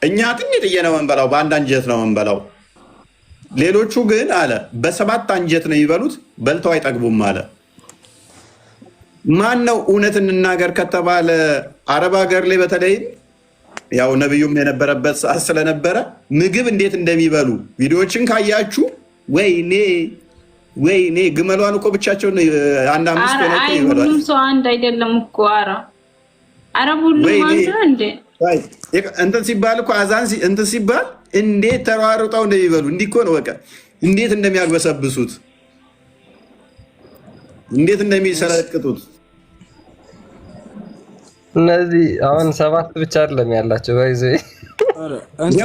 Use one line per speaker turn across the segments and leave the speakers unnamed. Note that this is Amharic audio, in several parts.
እኛ ጥቂት ነው የምንበላው፣ በአንድ አንጀት ነው የምንበላው። ሌሎቹ ግን አለ በሰባት አንጀት ነው የሚበሉት፣ በልተው አይጠግቡም አለ። ማን ነው እውነት እንናገር ከተባለ አረብ ሀገር ላይ በተለይም ያው ነብዩም የነበረበት ሰዓት ስለነበረ ምግብ እንዴት እንደሚበሉ ቪዲዮዎችን ካያችሁ ወይኔ ግመሏን እኮ ብቻቸውን አንድ አምስት ሆነ እኮ ይበላል። ሁሉም ሰው አንድ አይደለም እኮ አረብ ሁሉም አንድ እንደ እንትን ሲባል እኮ አዛን እንትን ሲባል እንዴት ተሯሩጠው እንደሚበሉ እንዲህ እኮ ነው። በቃ እንዴት እንደሚያግበሰብሱት እንዴት እንደሚሰለቅጡት።
እነዚህ አሁን ሰባት ብቻ አይደለም ያላቸው ባይዘ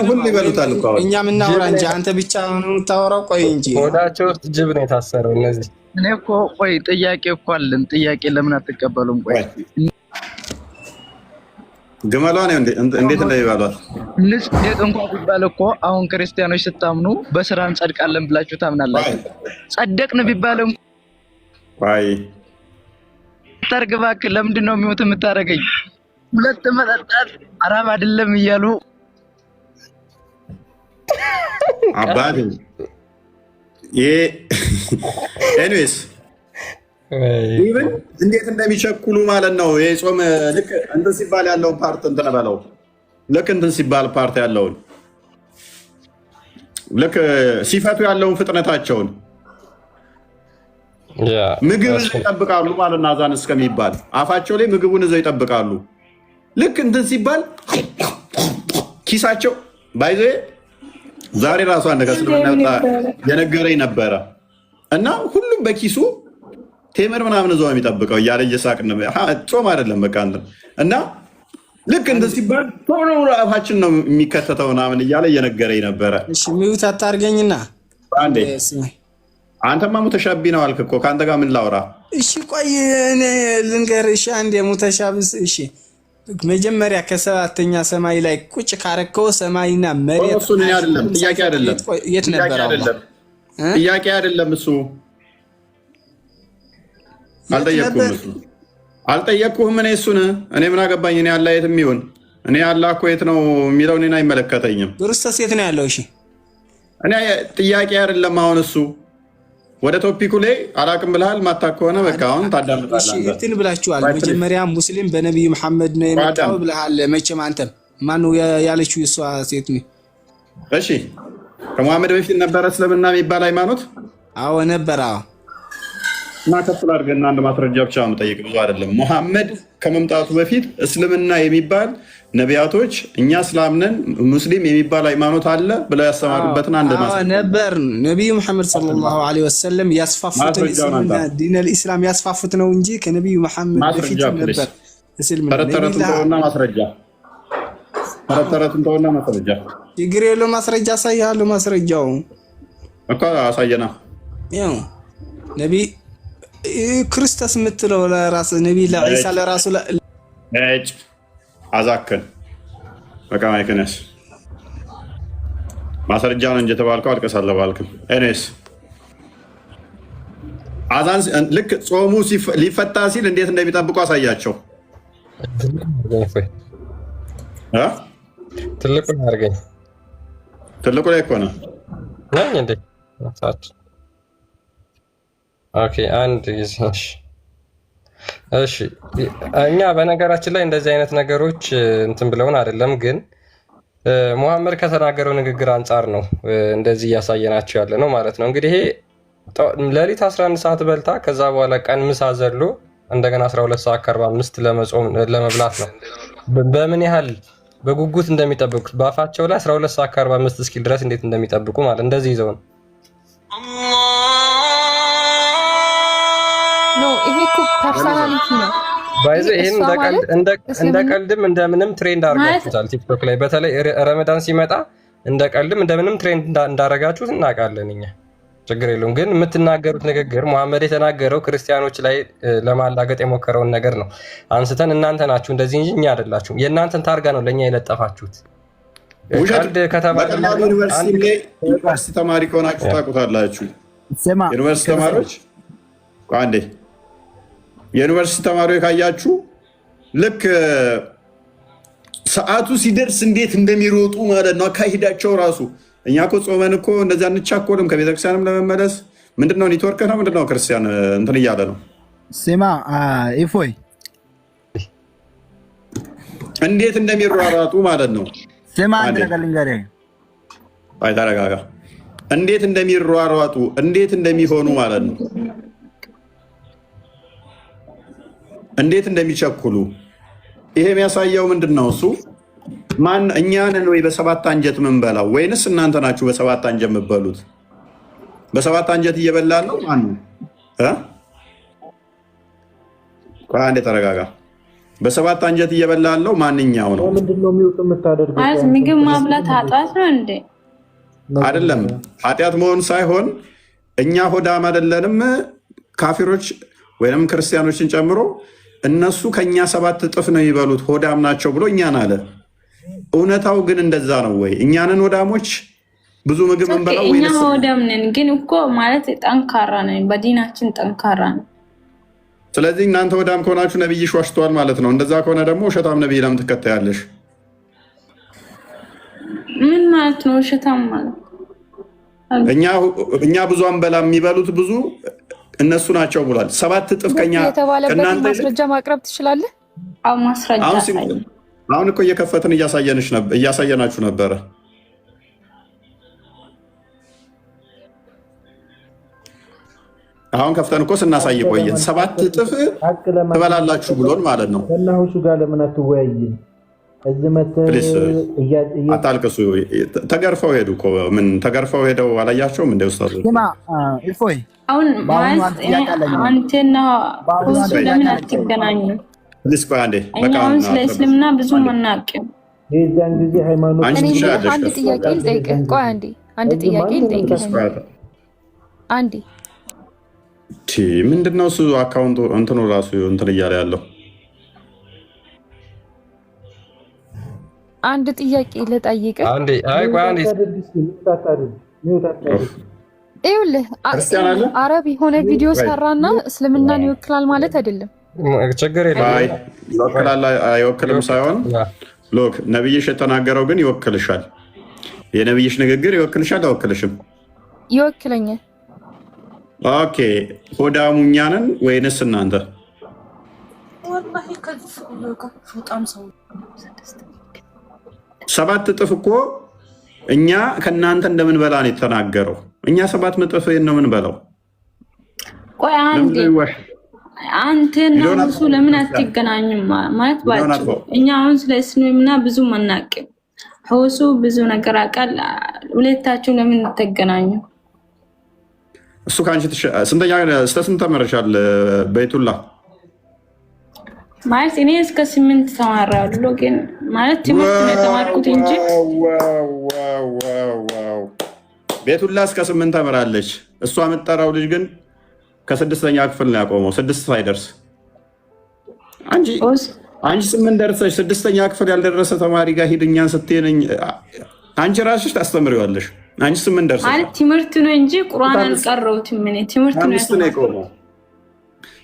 ሁሉ ይበሉታል እኮ
እኛ ምናወራ እንጂ አንተ ብቻ ነው የምታወራው። ቆይ እንጂ
ሆዳቸው ውስጥ ጅብ ነው የታሰረው። እነዚህ
እኔ እኮ ቆይ ጥያቄ እኮ አለን። ጥያቄ ለምን አትቀበሉም? ቆይ
ግመሏን እንዴት እንደሚበሏት
ልጽድቅ እንኳን ቢባል እኮ አሁን ክርስቲያኖች ስታምኑ በስራ እንጸድቃለን ብላችሁ ታምናላችሁ። ጸደቅን ቢባል
አይ
ተርግባክ ለምንድን ነው የሚወት የምታረገኝ? ሁለት መጠጣት አራም አይደለም እያሉ
አባቴ ኤኒዌይስ ኢቭን እንዴት እንደሚቸኩሉ ማለት ነው። የጾም ልክ እንትን ሲባል ያለውን ፓርት እንትን በለው። ልክ እንትን ሲባል ፓርት ያለውን ልክ ሲፈቱ ያለውን ፍጥነታቸውን ምግብ ይጠብቃሉ ማለት ነው። አዛን እስከሚባል አፋቸው ላይ ምግቡን ይዘው ይጠብቃሉ። ልክ እንትን ሲባል ኪሳቸው ባይዘ ዛሬ ራሱ አንድ ከስልምና የነገረኝ ነበረ እና ሁሉም በኪሱ ቴምር ምናምን እዛው የሚጠብቀው እያለ እየሳቅን ጾም አይደለም በቃ እና ልክ እንትን ሲባል ቶሎ አፋችን ነው የሚከተተው ምናምን እያለ እየነገረኝ ነበረ።
እሺ ሚውት አታርገኝና
አንዴ አንተማ ሙተሻቢ ነው አልክ እኮ ከአንተ ጋር ምን ላውራ?
እሺ ቆይ እኔ ልንገርሽ አንዴ ሙተሻብስ። እሺ መጀመሪያ ከሰባተኛ ሰማይ ላይ ቁጭ ካረከው ሰማይና መሬት
እሱ ነው አይደለም። ጥያቄ አይደለም።
የት ነበር?
ጥያቄ አይደለም እሱ። አልጠየቅኩህም እኔ እሱን። እኔ ምን አገባኝ? እኔ አላህ የትም ይሁን እኔ አላህ እኮ የት ነው የሚለው እኔን አይመለከተኝም።
ክርስቶስ የት ነው ያለው? እሺ
እኔ ጥያቄ አይደለም አሁን እሱ ወደ ቶፒኩ ላይ አላቅም ብለሃል። ማታክ ከሆነ በቃ አሁን ታዳምጣለህ።
እንትን ብላችኋል። መጀመሪያ ሙስሊም በነብዩ መሐመድ ነው የመጣው ብለሃል። መቼም አንተም ማነው ያለችው? እሷ ሴት ነው።
እሺ ከመሐመድ በፊት ነበረ እስልምና የሚባል ሃይማኖት?
አዎ ነበረ።
እና ከፍል አድርገና አንድ ማስረጃ ብቻ መጠየቅ ብዙ አይደለም። መሐመድ ከመምጣቱ በፊት እስልምና የሚባል ነቢያቶች እኛ እስላምነን ሙስሊም የሚባል ሃይማኖት አለ ብለው ያስተማሩበትን አንድ ማስረጃ
ነበር። ነብዩ መሐመድ ሰለላሁ ዐለይሂ ወሰለም ያስፋፉት እስልምና ዲነል ኢስላም ያስፋፉት ነው እንጂ ከነብዩ መሐመድ በፊት ነበር እስልምና።
ተረተረቱና ማስረጃ
ችግር የለውም። ማስረጃ አሳያለሁ። ማስረጃው
እኮ አሳየና
ያው ነቢ ክርስቶስ የምትለው ለራስ ነቢ ለኢሳ ለራሱ
አዛክን በቃ ማይከነስ ማስረጃውን እንጂ ተባልከው አልቀሳለሁ ባልክም ኤኔስ አዛን ልክ ጾሙ ሊፈታ ሲል እንዴት እንደሚጠብቁ አሳያቸው።
ትልቁን አድርገኝ።
ትልቁ ላይ እኮ ነው
ነኝ እንዴ? ኦኬ አንድ ይዘሽ እሺ። እኛ በነገራችን ላይ እንደዚህ አይነት ነገሮች እንትን ብለውን አይደለም፣ ግን ሙሐመድ ከተናገረው ንግግር አንጻር ነው እንደዚህ እያሳየናቸው ያለ ነው ማለት ነው። እንግዲህ ይሄ ሌሊት 11 ሰዓት በልታ ከዛ በኋላ ቀን ምሳ ዘሎ እንደገና 12 ሰዓት ከ45 ለመጾም ለመብላት ነው። በምን ያህል በጉጉት እንደሚጠብቁት በአፋቸው ላይ 12 ሰዓት ከ45 እስኪል ድረስ እንዴት እንደሚጠብቁ ማለት እንደዚህ ይዘው ነው።
ይሄ እኮ ፐርሰናሊቲ ነው።
ባይዘ ይሄን እንደ ቀልድም እንደምንም ትሬንድ አድርጋችሁታል ቲክቶክ ላይ። በተለይ ረመዳን ሲመጣ እንደ ቀልድም እንደምንም ትሬንድ እንዳደረጋችሁት እናውቃለን እኛ። ችግር የለውም። ግን የምትናገሩት ንግግር ሙሐመድ የተናገረው ክርስቲያኖች ላይ ለማላገጥ የሞከረውን ነገር ነው አንስተን እናንተ ናችሁ እንደዚህ እንጂ እኛ አይደላችሁም። የእናንተን ታርጋ ነው ለእኛ የለጠፋችሁት። ቀልድ ከተባለ
ዩኒቨርሲቲ ተማሪ ከሆናችሁ ታውቁታላችሁ። ዩኒቨርሲቲ ተማሪዎች አንዴ የዩኒቨርሲቲ ተማሪዎች ካያችሁ ልክ ሰዓቱ ሲደርስ እንዴት እንደሚሮጡ ማለት ነው አካሂዳቸው ራሱ። እኛ እኮ ጾመን እኮ እንደዚያ እንቻኮልም ከቤተክርስቲያንም ለመመለስ። ምንድነው ኔትወርክ ነው ምንድነው? ክርስቲያን እንትን እያለ ነው።
ስማ ኢፎይ
እንዴት እንደሚሯሯጡ ማለት ነው።
ስማ አንድ ነገር ልንገርህ።
አይ ተረጋጋ። እንዴት እንደሚሯሯጡ እንዴት እንደሚሆኑ ማለት ነው። እንዴት እንደሚቸኩሉ ይሄ የሚያሳየው ምንድን ነው? እሱ ማን እኛ ነን ወይ በሰባት አንጀት የምንበላው ወይንስ እናንተ ናችሁ በሰባት አንጀት የምትበሉት? በሰባት አንጀት እየበላ ነው ማን ነው? አንዴ ተረጋጋ። በሰባት አንጀት እየበላ ያለው ማንኛው ነው?
ምንድነው ሚውጥ የምታደርገው?
ምግብ ማብላት ኃጢአት ነው እንዴ?
አይደለም፣ ኃጢአት መሆን ሳይሆን እኛ ሆዳም አይደለንም። ካፊሮች ወይንም ክርስቲያኖችን ጨምሮ እነሱ ከኛ 7 እጥፍ ነው የሚበሉት፣ ሆዳም ናቸው ብሎ እኛን አለ። እውነታው ግን እንደዛ ነው ወይ? እኛንን ሆዳሞች ብዙ ምግብ እንበላው ወይ?
እኛ ሆዳም ነን፣ ግን እኮ ማለት ጠንካራ ነን፣ በዲናችን ጠንካራ ነን።
ስለዚህ እናንተ ሆዳም ከሆናችሁ ነብይሽ ዋሽቷል ማለት ነው። እንደዛ ከሆነ ደግሞ ውሸታም ነብይ ለምን ትከታያለሽ?
ምን ማለት ነው ውሸታም ማለት?
እኛ ብዙ አንበላም፣ የሚበሉት ብዙ እነሱ ናቸው ብሏል። 7 እጥፍ ከኛ
ከእናንተ ማስረጃ ማቅረብ ትችላለህ? አዎ ማስረጃ።
አሁን እኮ እየከፈትን እያሳየናችሁ ነበረ። አሁን ከፍተን እኮ ስናሳይ ቆየን። 7 እጥፍ ትበላላችሁ ብሎን ማለት ነው።
ከናሁሱ ጋር ለምን አትወያይም?
አታልቅሱ። ተገርፈው ሄዱ እኮ ምን ተገርፈው ሄደው አላያቸውም? እንደ ውስታዙ
አሁን ማለት አንተና ሁሱ ለምን አትገናኙ? አሁን ስለ እስልምና ብዙ መናቅም
የዛን ጊዜ ሃይማኖት
አንድ ጥያቄ ልጠይቅህ። ቆይ አንድ ጥያቄ ልጠይቅህ። አንዴ
ምንድነው እሱ አካውንቱ እንትኑ ራሱ እንትን እያለ ያለው?
አንድ ጥያቄ ልጠይቅህ። ይኸውልህ አረብ የሆነ ቪዲዮ ሰራና እስልምናን ይወክላል ማለት አይደለም።
ችግር የለም።
ይወክላል አይወክልም ሳይሆን ሎክ ነብይሽ የተናገረው ግን ይወክልሻል። የነብይሽ ንግግር ይወክልሻል አይወክልሽም?
ይወክለኛል።
ኦኬ ሆዳሙ እኛ ነን ወይንስ እናንተ?
ወላሂ ከዚህ በጣም ሰው
7 እጥፍ እኮ እኛ ከእናንተ እንደምንበላ ነው የተናገረው። እኛ 7 እጥፍ ነው የምንበላው።
ቆይ አንተና እሱ ለምን አትገናኙም? ማለት ባጭሩ እኛ አሁን ስለ እስልምና ብዙ መናቅም ሁሱ ብዙ ነገር አቃል፣ ሁለታችሁ ለምን ተገናኙ?
እሱ ካንቺ ስንተኛ ስንት ተመረሻል? በይቱላ
ማለት እኔ እስከ 8 ተማራለሁ፣ ግን ማለት ትምህርት ነው የተማርኩት እንጂ
ቤቱላ እስከ 8 ተመራለች። እሷ የምትጠራው ልጅ ግን ከ6ኛ ክፍል ነው ያቆመው፣ 6 ሳይደርስ። አንቺ 8 ደርሰሽ 6ኛ ክፍል ያልደረሰ ተማሪ ጋር ሂድኛን ስትይኝ አንቺ ራስሽ ታስተምሪዋለሽ። አንቺ 8 ደርሰሽ
ማለት ትምህርት ነው እንጂ ቁርአን አልቀረውትም። ምን ትምህርት ነው
የቆመው?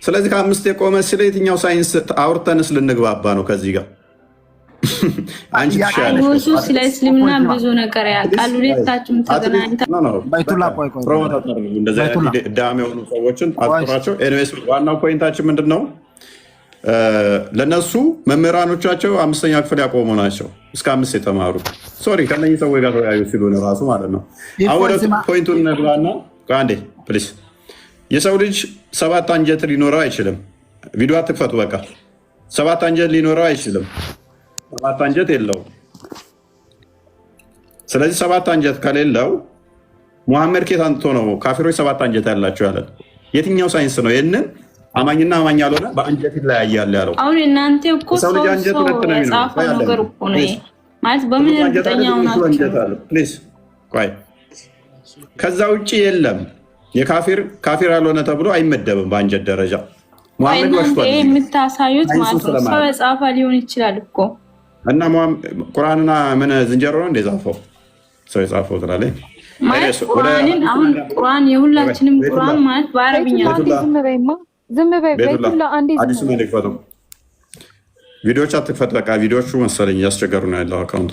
ስለዚህ ከ5 የቆመ ስለ የትኛው ሳይንስ አውርተንስ ልንግባባ ነው ከዚህ ጋር? አንቺ
ሁሱ ስለ እስልምና ብዙ ነገር ያውቃል። ሁለታችሁም ተገናኝታችሁ
ዳም የሆኑ ሰዎችን አጥሯቸው። ኤኒዌይስ ዋናው ፖይንታችን ምንድን ነው? ለነሱ መምህራኖቻቸው 5ኛ ክፍል ያቆሙ ናቸው፣ እስከ 5 የተማሩ ሶሪ ከነኚህ ሰዎች ጋር ተወያዩ ሲሉ ነው ራሱ ማለት ነው። አሁን ወደ ፖይንቱን ነግባና አንዴ ፕሊስ። የሰው ልጅ 7 አንጀት ሊኖረው አይችልም። ቪዲዮ አትክፈቱ። በቃ 7 አንጀት ሊኖረው አይችልም። 7 አንጀት የለውም። ስለዚህ 7 አንጀት ከሌለው ሙሐመድ ኬት አንጥቶ ነው ካፊሮች 7 አንጀት ያላቸው ያለን? የትኛው ሳይንስ ነው ይህንን አማኝና አማኝ ያልሆነ በአንጀት ይለያያል ያለው?
አሁን እናንተ እኮ ሰው የጻፈው ነገር እኮ ነው ማለት በምን እርግጠኛው ናቸው? ከዛ ውጭ የለም። የካፊር ያልሆነ ተብሎ አይመደብም በአንጀት ደረጃ። ሙሐመድ ወሽቷል። የምታሳዩት ማለት ነው ሰው የጻፈ ሊሆን ይችላል እኮ
እና ቁርአንና ምን ዝንጀሮ ነው እንደጻፈው ሰው የጻፈው ትላለህ
ማለት ቁርአንን። አሁን ቁርአን የሁላችንም ቁርአን ማለት በአረብኛ
ዝም በይ ቤቱላ አንዴ ቪዲዮዎች አትክፈት። በቃ ቪዲዮቹ መሰለኝ እያስቸገሩ ነው ያለው አካውንት።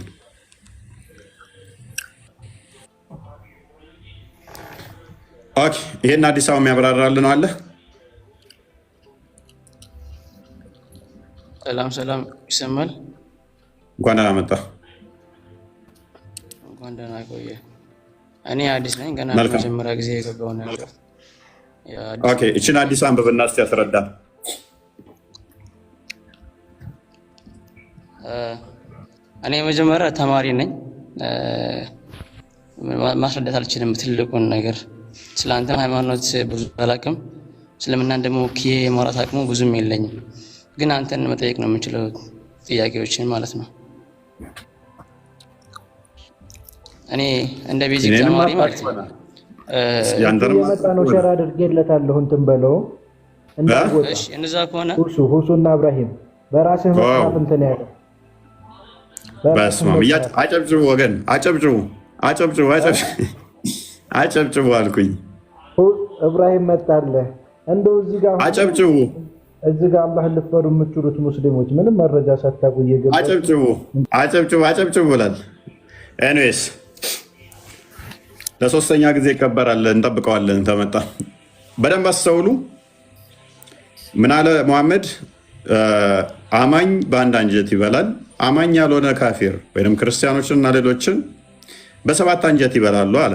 ኦኬ ይሄን አዲስ አበባ የሚያብራራልን አለ።
ሰላም ይሰማል።
እንኳን ደህና መጣ።
እንኳን ደህና ቆየ። እኔ አዲስ ነኝ፣ ገና መጀመሪያ ጊዜ የገባው ነገር።
ኦኬ እቺን አዲስ አንብብና እስቲ ያስረዳ።
እኔ መጀመሪያ ተማሪ ነኝ፣ ማስረዳት አልችልም ትልቁን ነገር። ስለአንተ ሃይማኖት ብዙ አላውቅም፣ ስለምናን ደግሞ ኪዬ የማውራት አቅሙ ብዙም የለኝም። ግን አንተን መጠየቅ ነው የምችለው ጥያቄዎችን ማለት ነው። እኔ እንደ ቤዚክ ተማሪ ማለት ነው።
የመጣ ነው ሸር አድርጌለታለሁ እንትን በለው እንዳይወጣ።
እሺ እንደዛ ከሆነ
ሁሱና ኢብራሂም በራስህ መጽሐፍ እንትን ያለው
በስመ አብ። አጨብጭቡ ወገን፣ አጨብጭቡ አልኩኝ።
ኢብራሂም መጣለህ እንደው እዚህ ጋር
አጨብጭቡ።
እዚህ ጋር አላህን ልትፈሩ የምትችሉት ሙስሊሞች ምንም መረጃ ሳታውቁ እየገባችሁ
አጨብጭቡ ብላል። ኤኒዌይስ ለሶስተኛ ጊዜ ይከበራል፣ እንጠብቀዋለን። ተመጣ በደንብ አስተውሉ። ምን አለ ሙሐመድ? አማኝ በአንድ አንጀት ይበላል፣ አማኝ ያልሆነ ካፊር ወይም ክርስቲያኖችን እና ሌሎችን በሰባት አንጀት ይበላሉ አለ።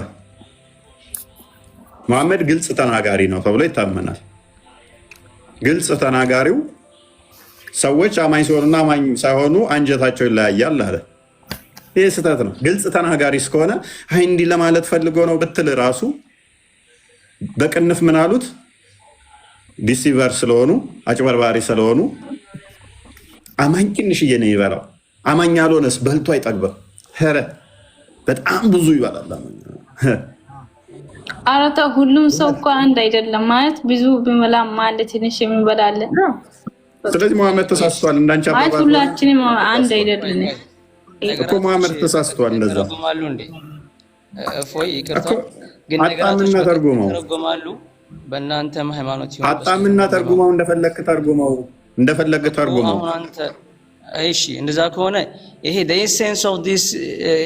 ሙሐመድ ግልጽ ተናጋሪ ነው ተብሎ ይታመናል። ግልጽ ተናጋሪው ሰዎች አማኝ ሲሆኑና አማኝ ሳይሆኑ አንጀታቸው ይለያያል አለ። ይህ ስህተት ነው። ግልጽ ተናጋሪ እስከሆነ አይ እንዲህ ለማለት ፈልጎ ነው ብትል ራሱ በቅንፍ ምን አሉት? ዲሲቨር ስለሆኑ አጭበርባሪ ስለሆኑ አማኝ ትንሽዬ ነው ይበላው፣ አማኝ ያልሆነስ በልቶ አይጠግበም። ኧረ በጣም ብዙ ይበላል።
ኧረ ተው፣ ሁሉም ሰው እኮ አንድ አይደለም ማለት ብዙ ቢበላም ማለት ትንሽ የሚበላል።
ስለዚህ ሙሐመድ ተሳስቷል። እንዳንቺ
ማለት ሁላችንም አንድ አይደለም
እኮ ሙሐመድ ተሳስቷል። እንደዛ
ተርጉማሉ እንዴ? እፎይ ይቅርታ፣ ግን
ነገራቶች
ተርጉማሉ። በእናንተም ሃይማኖት ይሁን
አጣምና ተርጉመው እንደፈለግ ተርጉመው።
እሺ እንደዛ ከሆነ ይሄ the essence of this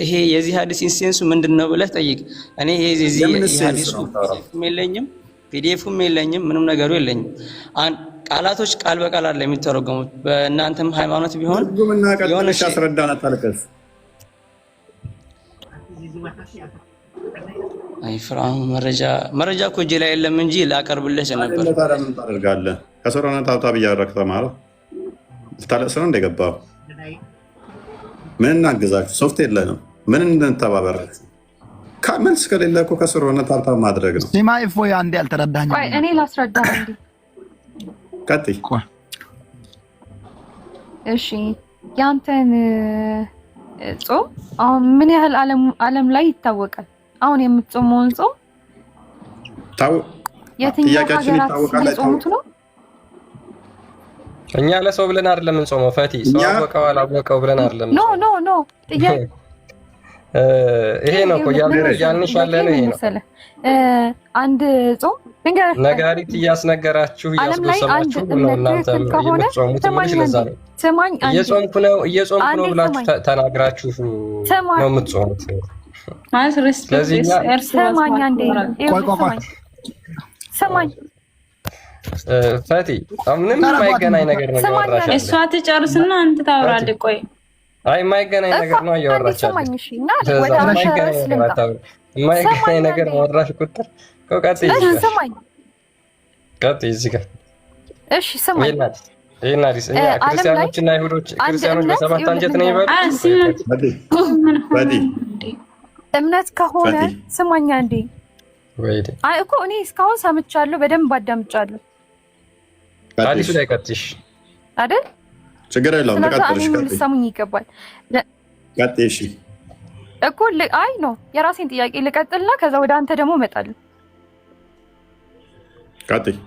ይሄ የዚህ ሐዲስ ኢንሴንሱ ምንድነው ብለህ ጠይቅ። እኔ ይሄ የዚህ ሐዲስ የለኝም፣ ፒዲኤፍም የለኝም፣ ምንም ነገሩ የለኝም። ቃላቶች ቃል በቃል አይደለም የሚተረጎሙት። በእናንተም ሃይማኖት ቢሆን
የሆነ አስረዳና ታልከስ።
አይ ፍራም መረጃ እኮ እጄ ላይ የለም እንጂ ላቀርብልህ ነበር።
ምን ታደርጋለህ? ከሰራና ታብታብ እያደረክ ተማረው ታለሰው እንደገባው ምን እናግዛችሁ? ሶፍት የለንም። ምን እንተባበራችሁ? መልስ ከሌለ እኮ ከሰራና ታብታብ ማድረግ ነው።
ሲማ ኢፎይ አንዴ አልተረዳኝ።
ቆይ እኔ ላስረዳ እንዴ።
ቀጥይ።
እሺ ያንተን ጾም አሁን ምን ያህል ዓለም ላይ ይታወቃል? አሁን የምትጾመውን ጾም የትኛው ሀገራት ጾሙት ነው?
እኛ ለሰው ብለን አይደለም እንጾመው። ፈቲ ሰው አወቀው አላወቀው ብለን አይደለም።
ኖ ጥያቄ
ይሄ ነው እኮ ያልንሽ ያለ ነው። ይሄ ነው
አንድ ጾም
ነጋሪት እያስነገራችሁ እያስጎሰማችሁ ነው እናንተ የምትጾሙት። ለዛ ነው እየጾምኩ ነው ብላችሁ ተናግራችሁ ነው የምትጾሙት።
ማለት ሪስፔክት
ሰማኝ አንዴ ሰማኝ
ፈቲ ምንም የማይገናኝ ነገር ነው ያወራሽ።
እሷ ትጨርስና አንተ ታወራለህ። ቆይ
አይ የማይገናኝ ነገር ነው ያወራሽ። የማይገናኝ ነገር ማውራሽ ቁጥር ቀጥይ እዚህ ጋር
እሺ ሰማኝ።
ይናዲስ ክርስቲያኖችና አይሁዶች ክርስቲያኖች በሰባት አንጀት ነው ይበሉ።
እምነት ከሆነ ስማኛ እንዴ። አይ እኮ እኔ እስካሁን ሰምቻለሁ፣ በደንብ አዳምጫለሁ።
አዲሱ ላይ ቀጥሽ
አይደል?
ችግር የለውም። ተቀጥልሽ
ልትሰሙኝ ይገባል።
ቀጥሽ
እኮ አይ ነው የራሴን ጥያቄ ልቀጥልና ከዛ ወደ አንተ ደግሞ እመጣለሁ።
ቀጥይ።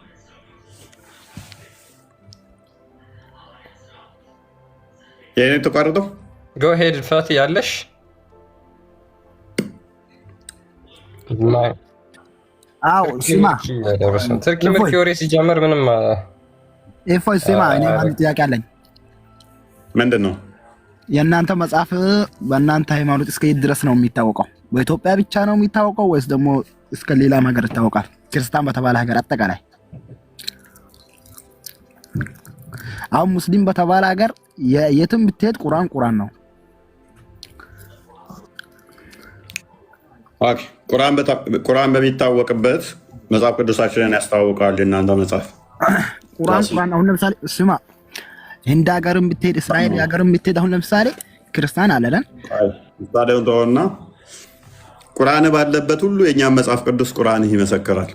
የኔ ተቋርጦ
ጎ ሄድ ፈቲ ያለሽ
አዎ ሲማ
ትርኪ ምርኪ ወሬ ሲጀምር ምንም
ኤፎይ ሲማ እኔ አንድ ጥያቄ አለኝ።
ምንድን ነው
የእናንተ መጽሐፍ በእናንተ ሃይማኖት እስከ የት ድረስ ነው የሚታወቀው? በኢትዮጵያ ብቻ ነው የሚታወቀው ወይስ ደግሞ እስከ ሌላም ሀገር ይታወቃል? ክርስቲያን በተባለ ሀገር አጠቃላይ አሁን ሙስሊም በተባለ ሀገር የትም ብትሄድ ቁርአን ነው።
ኦኬ ቁርአን በሚታወቅበት መጽሐፍ ቅዱሳችንን ያስተዋውቃል። የእናንተ መጽሐፍ
ቁርአን አሁን ለምሳሌ ስማ ህንድ ሀገርም ብትሄድ እስራኤል ሀገርም ብትሄድ አሁን ለምሳሌ ክርስቲያን አለለን
ምሳሌውን ተወውና ቁርአን ባለበት ሁሉ የእኛም መጽሐፍ ቅዱስ ቁርአን ይመሰክራል።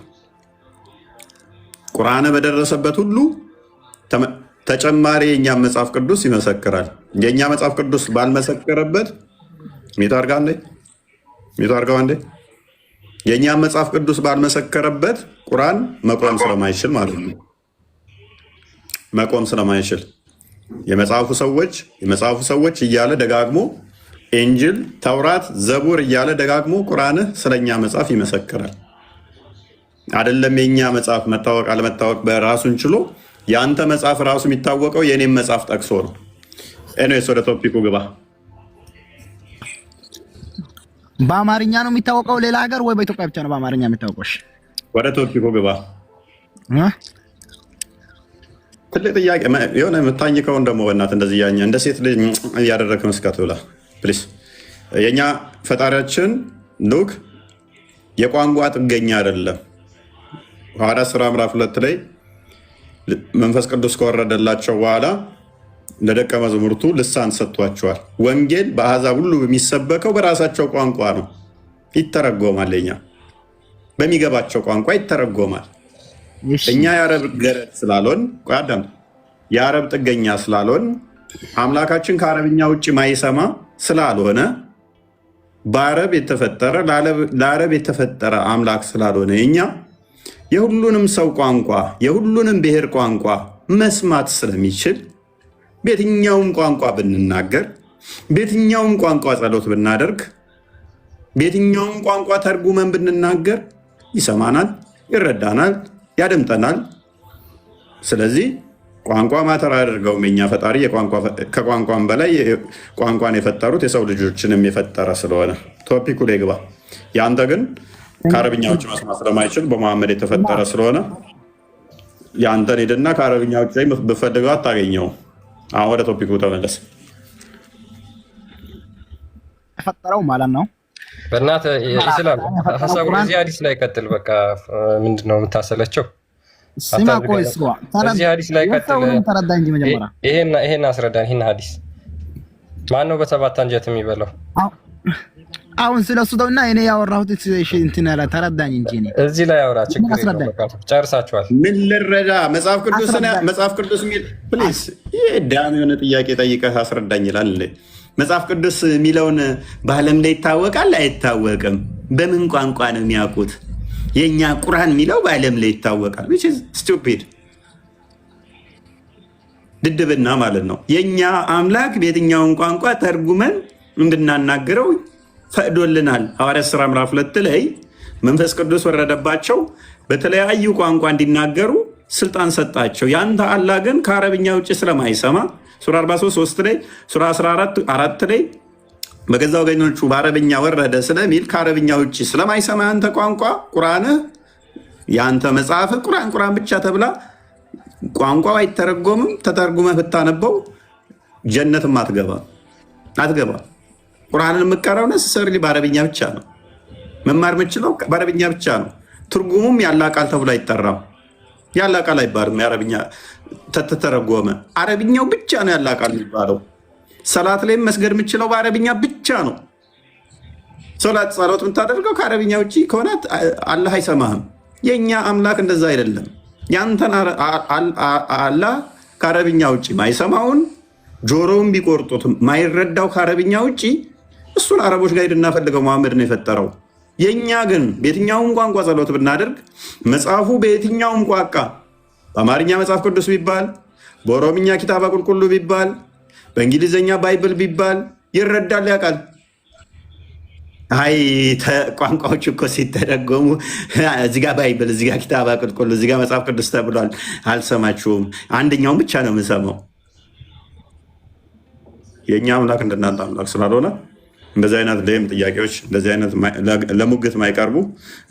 ቁርአን በደረሰበት ሁሉ ተጨማሪ የእኛም መጽሐፍ ቅዱስ ይመሰክራል። የእኛ መጽሐፍ ቅዱስ ባልመሰከረበት ሚታርጋው እንዴ የእኛም መጽሐፍ ቅዱስ ባልመሰከረበት ቁርአን መቆም ስለማይችል ማለት ነው። መቆም ስለማይችል የመጽሐፉ ሰዎች እያለ ደጋግሞ ኢንጅል፣ ተውራት፣ ዘቡር እያለ ደጋግሞ ቁርአንህ ስለኛ መጽሐፍ ይመሰክራል። አይደለም የኛ መጽሐፍ መታወቅ አለመታወቅ በራሱን ችሎ የአንተ መጽሐፍ ራሱ የሚታወቀው የኔም መጽሐፍ ጠቅሶ ነው። ኤኒዌይስ ወደ ቶፒኩ ግባ።
በአማርኛ ነው የሚታወቀው ሌላ ሀገር ወይ በኢትዮጵያ ብቻ ነው በአማርኛ የሚታወቀው?
ወደ ቶፒኩ ግባ። ትልቅ ጥያቄ የሆነ የምታኝከውን ደግሞ በእናትህ እንደዚህ ያኛ እንደ ሴት ልጅ እያደረግህ መስካት ብላ ፕሊስ። የእኛ ፈጣሪያችን ሉክ የቋንቋ ጥገኛ አይደለም። ሐዋርያት ሥራ ምዕራፍ 2 ላይ መንፈስ ቅዱስ ከወረደላቸው በኋላ ለደቀ መዛሙርቱ ልሳን ሰጥቷቸዋል። ወንጌል በአሕዛብ ሁሉ የሚሰበከው በራሳቸው ቋንቋ ነው፣ ይተረጎማል። የኛ በሚገባቸው ቋንቋ ይተረጎማል። እኛ የአረብ ገረድ ስላልሆን ቆያዳም የአረብ ጥገኛ ስላልሆን አምላካችን ከአረብኛ ውጭ ማይሰማ ስላልሆነ በአረብ የተፈጠረ ለአረብ የተፈጠረ አምላክ ስላልሆነ እኛ የሁሉንም ሰው ቋንቋ የሁሉንም ብሔር ቋንቋ መስማት ስለሚችል በየትኛውም ቋንቋ ብንናገር፣ በየትኛውም ቋንቋ ጸሎት ብናደርግ፣ በየትኛውም ቋንቋ ተርጉመን ብንናገር ይሰማናል፣ ይረዳናል፣ ያደምጠናል። ስለዚህ ቋንቋ ማተር አያደርገውም። የኛ ፈጣሪ ከቋንቋም በላይ ቋንቋን የፈጠሩት የሰው ልጆችንም የፈጠረ ስለሆነ ቶፒኩ ላይ ግባ። የአንተ ግን ከአረብኛ ውጭ መስማት ስለማይችል በመሐመድ የተፈጠረ ስለሆነ የአንተን ሄድና ከአረብኛ ውጭ ላይ ብፈልገው አታገኘው። አሁን ወደ ቶፒኩ ተመለስ።
የፈጠረው ማለት ነው።
በእናትህ ኢስላም ሀሳቡ እዚህ ሀዲስ ላይ ቀጥል። በቃ ምንድን ነው የምታሰለቸው? እዚህ ሀዲስ ላይ ቀጥል። ይሄን አስረዳን። ይሄን ሀዲስ ማን ነው በሰባት አንጀት የሚበላው?
አሁን ስለሱ ደውና እኔ ያወራሁት እንትን ያለ ተረዳኝ እንጂ
እዚህ ላይ ያወራ ችግር የለም። ጨርሳችኋል።
ምን ልረዳ? መጽሐፍ ቅዱስ የሚል ፕሊዝ፣ ይሄ ዳም የሆነ ጥያቄ ጠይቀህ አስረዳኝ ይላል። መጽሐፍ ቅዱስ የሚለውን በዓለም ላይ ይታወቃል አይታወቅም? በምን ቋንቋ ነው የሚያውቁት? የእኛ ቁርአን የሚለው በዓለም ላይ ይታወቃል። ስቱፒድ ድድብና ማለት ነው። የእኛ አምላክ በየትኛውን ቋንቋ ተርጉመን እንድናናግረው ፈቅዶልናል። ሐዋርያት ሥራ ምዕራፍ 2 ላይ መንፈስ ቅዱስ ወረደባቸው፣ በተለያዩ ቋንቋ እንዲናገሩ ስልጣን ሰጣቸው። ያንተ አላህ ግን ከአረብኛ ውጭ ስለማይሰማ ሱራ 43 ላይ ሱራ 14 ላይ በገዛ ወገኖቹ በአረብኛ ወረደ ስለሚል ከአረብኛ ውጭ ስለማይሰማ ያንተ ቋንቋ ቁርአንህ ያንተ መጽሐፍ ቁርአን ብቻ ተብላ ቋንቋው አይተረጎምም። ተተርጉመህ ብታነበው ጀነትም አትገባ። ቁርአንን የምትቀራው ነሰሰርሊ በአረብኛ ብቻ ነው። መማር የምችለው በአረብኛ ብቻ ነው። ትርጉሙም ያላ ቃል ተብሎ አይጠራም። ያላ ቃል አይባልም። የአረብኛ ተተረጎመ አረብኛው ብቻ ነው ያላ ቃል የሚባለው። ሰላት ላይም መስገድ የምችለው በአረብኛ ብቻ ነው። ሶላት ጸሎት የምታደርገው ከአረብኛ ውጭ ከሆነ አላህ አይሰማህም። የእኛ አምላክ እንደዛ አይደለም። ያንተን አላህ ከአረብኛ ውጭ ማይሰማውን ጆሮውን ቢቆርጡት ማይረዳው ከአረብኛ ውጭ እሱን አረቦች ጋር ሄድና ፈልገው መሐመድ ነው የፈጠረው። የእኛ ግን በየትኛውም ቋንቋ ጸሎት ብናደርግ መጽሐፉ በየትኛውም ቋንቋ በአማርኛ መጽሐፍ ቅዱስ ቢባል፣ በኦሮምኛ ኪታባ ቁልቁሉ ቢባል፣ በእንግሊዝኛ ባይብል ቢባል ይረዳል፣ ያውቃል። አይ ቋንቋዎች እኮ ሲተረጎሙ እዚጋ ባይብል፣ እዚጋ ኪታባ ቁልቁሉ፣ እዚጋ መጽሐፍ ቅዱስ ተብሏል፣ አልሰማችሁም፣ አንደኛውን ብቻ ነው የምሰማው። የእኛ አምላክ እንደናንተ አምላክ ስላልሆነ እንደዚህ አይነት ለም ጥያቄዎች እንደዚህ አይነት ለሙግት ማይቀርቡ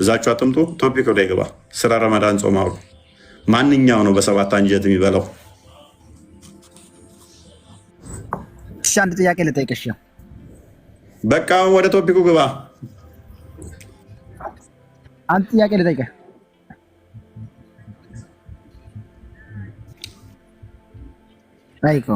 እዛችሁ አጥምጡ። ቶፒክ ላይ ግባ። ስለ ረመዳን ጾም አውሩ። ማንኛው ነው በሰባት አንጀት የሚበላው?
እሺ አንድ ጥያቄ ልጠይቅሽ።
በቃ ወደ ቶፒኩ ግባ።
አንድ ጥያቄ ልጠይቅህ። አይኮ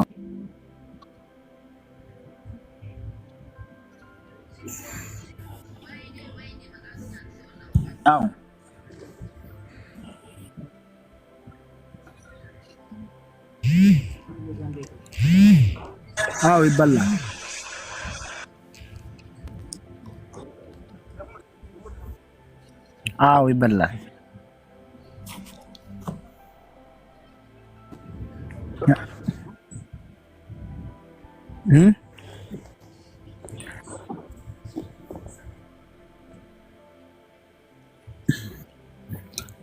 አዎ ይበላል። አዎ ይበላል።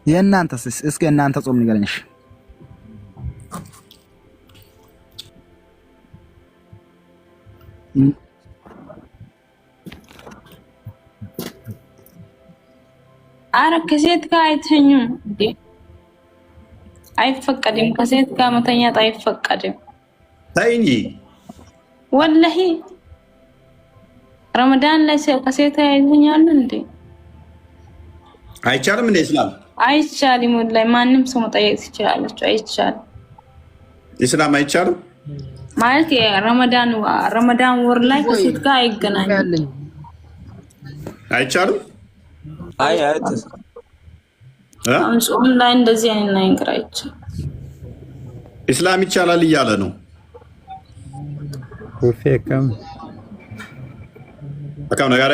የእናንተስ እስኪ እናንተ ጾም ንገረኝ።
አረ ከሴት ጋር አይተኙም እንዴ? አይፈቀድም። ከሴት ጋር መተኛት አይፈቀድም።
ተይ እንጂ
ወላሂ ረመዳን ላይ ከሴት ጋር አይተኛሉ እንዴ?
አይቻልም እንዴ? ኢስላም
አይቻልም። ወላሂ ማንም ሰው መጠየቅ ትችላለች። አይቻልም።
ኢስላም አይቻልም
ማለት ረመዳን ወር ላይ ከሴት ጋር አይገናኝም።
አይቻልም።
አይ
ጾም ላይ እንደዚህ አይነት ነገር አይቻልም።
ኢስላም ይቻላል እያለ ነው።
ወፌከም
አካም ነጋሬ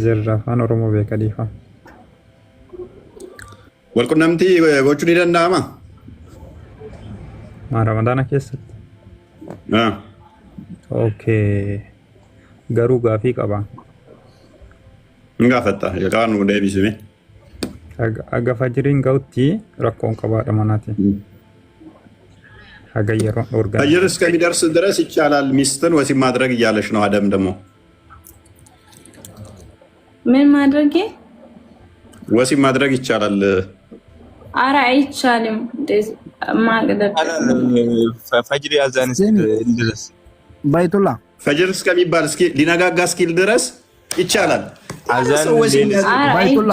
ዘራፋን ኦሮሞ በከሊፋ
ወልቁነምቲ ጎቹን ይደናማ
ረመዳና keessatti ኦኬ ገሩ ጋፊ ቀባ
እንጋፈጣ የቃኑ ወደ ቢስሜ
አጋፋጅሪን ጋውቲ ረኮን ቀባ ደማናቲ አገየሮ ኦርጋን
ፈጅር እስከሚደርስ ድረስ ይቻላል ሚስትን ወሲብ ማድረግ እያለሽ ነው። አደም ደግሞ
ምን ማድረግ
ወሲብ ማድረግ ይቻላል?
አረ አይቻልም። ማግደት
ፈጅር ያዛንስ ድረስ
ባይቱላ
ፈጅር እስከሚባል እስኪ ሊነጋጋ እስኪል ድረስ ይቻላል።
አዛን
ባይቱላ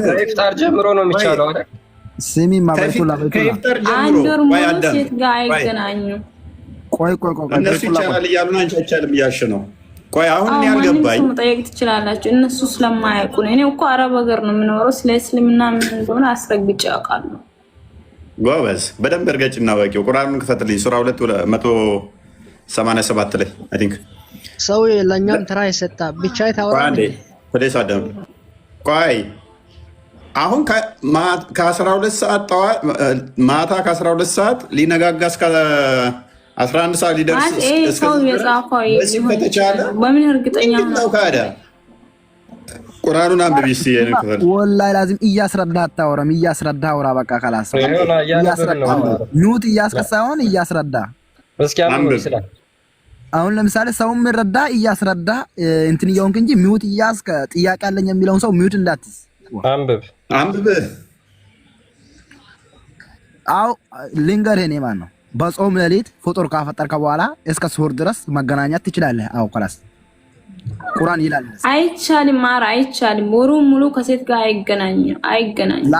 ከኢፍጣር ጀምሮ ነው የሚቻለው አይደል?
ስሚ ባይቱላ
ከኢፍጣር
አንድ
ጀምሮ
ወር ሙሉ ሴት ጋር አይገናኙም።
ቆይ
እነሱ ይቻላል እያሉ ነው፣ አንቺ አይቻልም እያልሽ ነው። ቆይ አሁን ያልገባኝ
መጠየቅ ትችላላችሁ። እነሱ ስለማያውቁ ነው። እኔ እኮ አረብ ሀገር ነው የምኖረው። ስለ እስልምና ምን እንደሆነ አስረግጬ አውቃለሁ።
ጎበዝ፣ በደንብ እርገጭና ወቂው። ቁርአኑን ክፈትልኝ። ሱራ 287 ላይ አይ ቲንክ
ሰው ለኛም ተራ ይሰጣ ብቻ ይታወራ
አንዴ ወደዛ አደም። ቆይ አሁን ከ12 ሰዓት ማታ ከ12 ሰዓት ሊነጋጋ እስከ 11 ሰዓት ሊደርስ
ሰው የጻፈው ከተቻለ በምን እርግጠኛ
ነው? ካዳ ቁርአኑን አንብቢ እስቲ።
ወላሂ ላዚም እያስረዳ አታወራም። እያስረዳ አውራ በቃ ካላስ እያስረዳ ኑት እያስከሳውን እያስረዳ
እስኪ አንብብ ይችላል።
አሁን ለምሳሌ ሰው ምረዳ እያስረዳ እንትን ይያውንክ እንጂ ሚውት እያስከ ጥያቄ አለኝ የሚለውን ሰው ሚውት እንዳትስ
አንብብ።
አው ሊንገርህ እኔ ማን ነው በጾም ሌሊት ፍጡር ካፈጠርከ በኋላ እስከ ሱር ድረስ መገናኘት ትችላለህ። አው خلاص ቁርአን ይላል
አይቻልም። ማራ አይቻልም። ወሩ ሙሉ ከሴት ጋር አይገናኝም።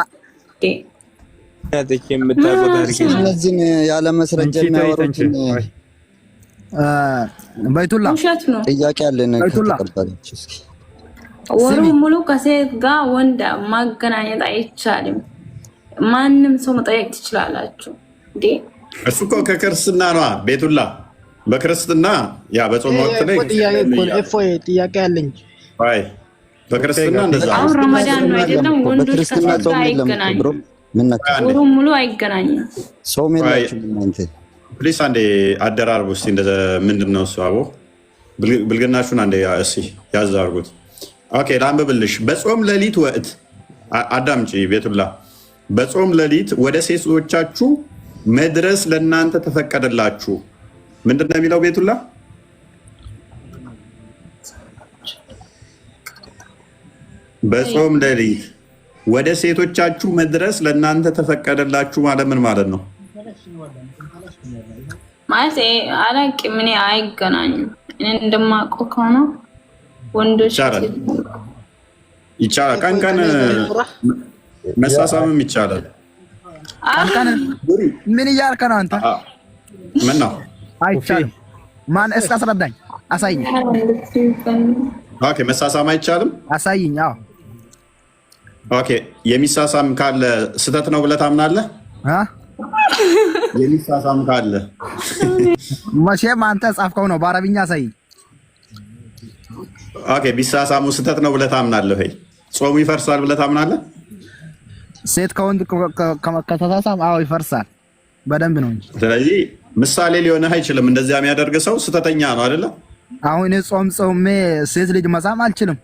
እነዚህን ያለ መስረጃ የሚያወሩትን
ባይቱላ
ውሸት ነው።
ጥያቄ አለን ከተቀበለች እስኪ
ወሩ ሙሉ ከሴት ጋር ወንድ ማገናኘት አይቻልም። ማንም ሰው መጠየቅ ትችላላችሁ እንዴ?
እሱ እኮ ከክርስትና ነው ቤቱላ። በክርስትና ያ በጾም ወቅት ላይ
ጥያቄ አለኝ።
አይ በክርስትና እንደዛ
አሁን ረመዳን ነው አይደለም? ወንዶች ከሴት ጋር አይገናኙም። ወሩ ሙሉ አይገናኙም።
ሰው ሜላችሁ እናንተ
ፕሊስ አንዴ አደራርቡ እስቲ። እንደዛ ምንድነው እሱ? አቦ ብልግናችሁን አንዴ እሺ ያዝ አድርጉት። ኦኬ ላንብብልሽ። በጾም ሌሊት ወቅት አዳምጪ ቤቱላ። በጾም ሌሊት ወደ ሴቶቻችሁ መድረስ ለእናንተ ተፈቀደላችሁ። ምንድን ነው የሚለው ቤቱላ? በጾም ሌሊት ወደ ሴቶቻችሁ መድረስ ለእናንተ ተፈቀደላችሁ ማለት ምን ማለት ነው?
ማለት አላውቅም፣ እኔ አይገናኙም። እኔ እንደማውቀው ከሆነ ወንዶች
ይቻላል፣ ቀን ቀን መሳሳምም ይቻላል።
ምን እያልከ ነው አንተ?
ምን ነው
አይቻልም? ማን እስኪ አስረዳኝ፣ አሳይኝ።
ኦኬ፣ መሳሳም አይቻልም?
አሳይኝ። አዎ
ኦኬ፣ የሚሳሳም ካለ ስህተት ነው ብለህ ታምናለህ? የሚሳሳም ካለ
መቼም አንተ ጻፍከው ነው፣ በአረብኛ አሳይኝ።
ኦኬ፣ ቢሳሳሙ ስህተት ነው ብለህ ታምናለህ ወይ? ጾሙ ይፈርሳል ብለህ ታምናለህ?
ሴት ከወንድ ከተሳሳም አዎ ይፈርሳል፣ በደንብ ነው እንጂ።
ስለዚህ ምሳሌ ሊሆንህ አይችልም። እንደዚያ የሚያደርግ ሰው ስህተተኛ ነው አይደለ?
አሁን ጾም ጾሜ ሴት ልጅ መሳም አልችልም።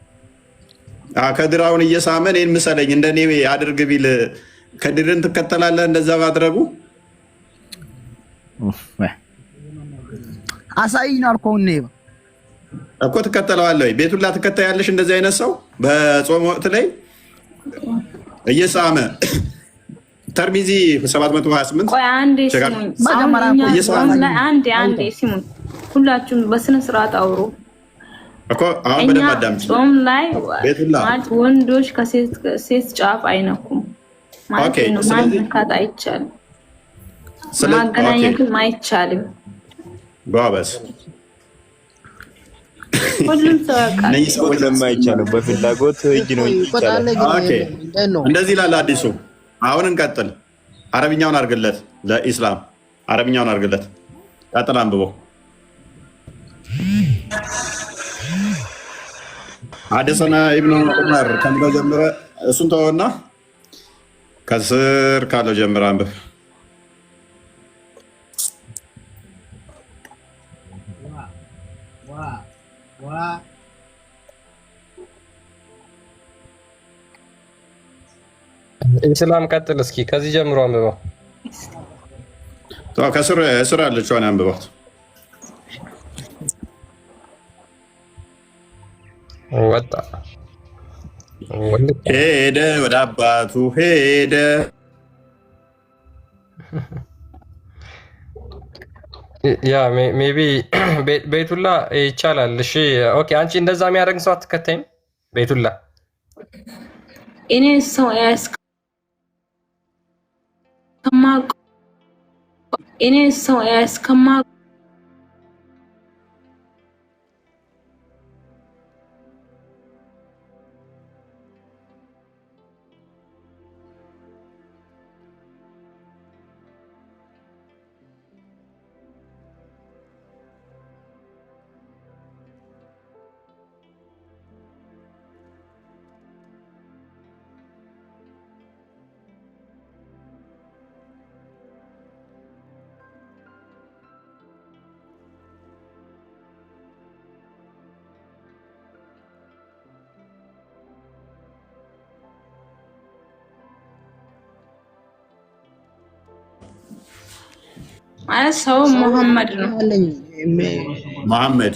ከድራውን እየሳመ እኔን ምሰለኝ እንደኔ አድርግ ቢል ከድርን ትከተላለህ? እንደዛ ባድረጉ
አሳይኝ አልኩህ
እኮ ትከተለዋለህ። ቤቱላ ትከታያለሽ? እንደዚህ አይነት ሰው በጾም ወቅት ላይ እየሳመ ተርሚዚ 728
ቆይ አንዴ ስሙኝ፣ አንዴ ስሙኝ። ሁላችሁም በስነ ስርዓት አውሩ
እኮ። አሁን በደንብ አዳምጪ።
ጾም ላይ ማለት ወንዶች ከሴት ጫፍ አይነኩም ማለት ነው። ማንካት አይቻልም፣ ማገናኘትም አይቻልም።
ጎበዝ።
ሁሉም ሰው ያውቃል።
እነዚህ ሰዎች ለማይቻለው በፍላጎት እጅ ነው ይቻላል። ኦኬ፣ እንደዚህ ይላል አዲሱ። አሁን እንቀጥል። አረብኛውን አድርግለት ለኢስላም፣ አረብኛውን አድርግለት። ቀጥል፣ አንብበው። ሐደሰና ኢብኑ ዑመር ከሚለው ጀምረ እሱን ተወውና ከስር ካለው ጀምረ አንብብ።
ኢስላም ቀጥል እስኪ፣ ከዚህ ጀምሮ አንብበው።
ከስር ያለችውን አንብባት።
ወጣ
ሄደ፣ ወደ አባቱ ሄደ።
ያ ሜቢ ቤቱላ ይቻላል። እሺ ኦኬ። አንቺ እንደዛ የሚያደርግ ሰው አትከታይም ቤቱላ?
እኔ ሰው ያስከማ ማለት ሰው መሐመድ ነው።
መሐመድ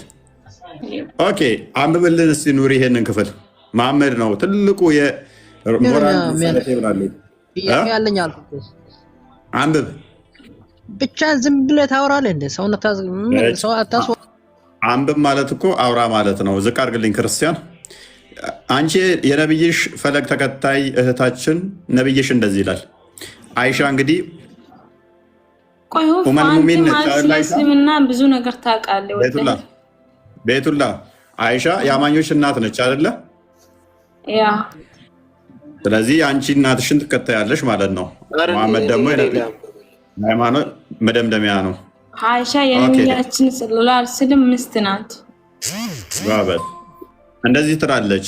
ኦኬ፣ አንብብልን እስቲ ኑሪ ይሄንን ክፍል። መሐመድ ነው ትልቁ የሞራል
ያለኝ አልኩት።
አንብብ
ብቻ ዝም ብለህ ታወራለህ እንደ ሰው አታስ
አንብብ ማለት እኮ አውራ ማለት ነው። ዝቅ አድርግልኝ ክርስቲያን። አንቺ የነብይሽ ፈለግ ተከታይ እህታችን ነብይሽ እንደዚህ ይላል። አይሻ እንግዲህ
እስልምና ብዙ ነገር ታውቃለህ።
ቤቱላ አይሻ የአማኞች እናት ነች አይደለ?
ያ
ስለዚህ አንቺ እናትሽን ትከታያለሽ ማለት ነው። መሐመድ ደግሞ ሃይማኖት መደምደሚያ ነው።
አይሻ የነብያችን ሰለላሁ ዐለይሂ ወሰለም ሚስት ናት።
ባበት እንደዚህ ትላለች።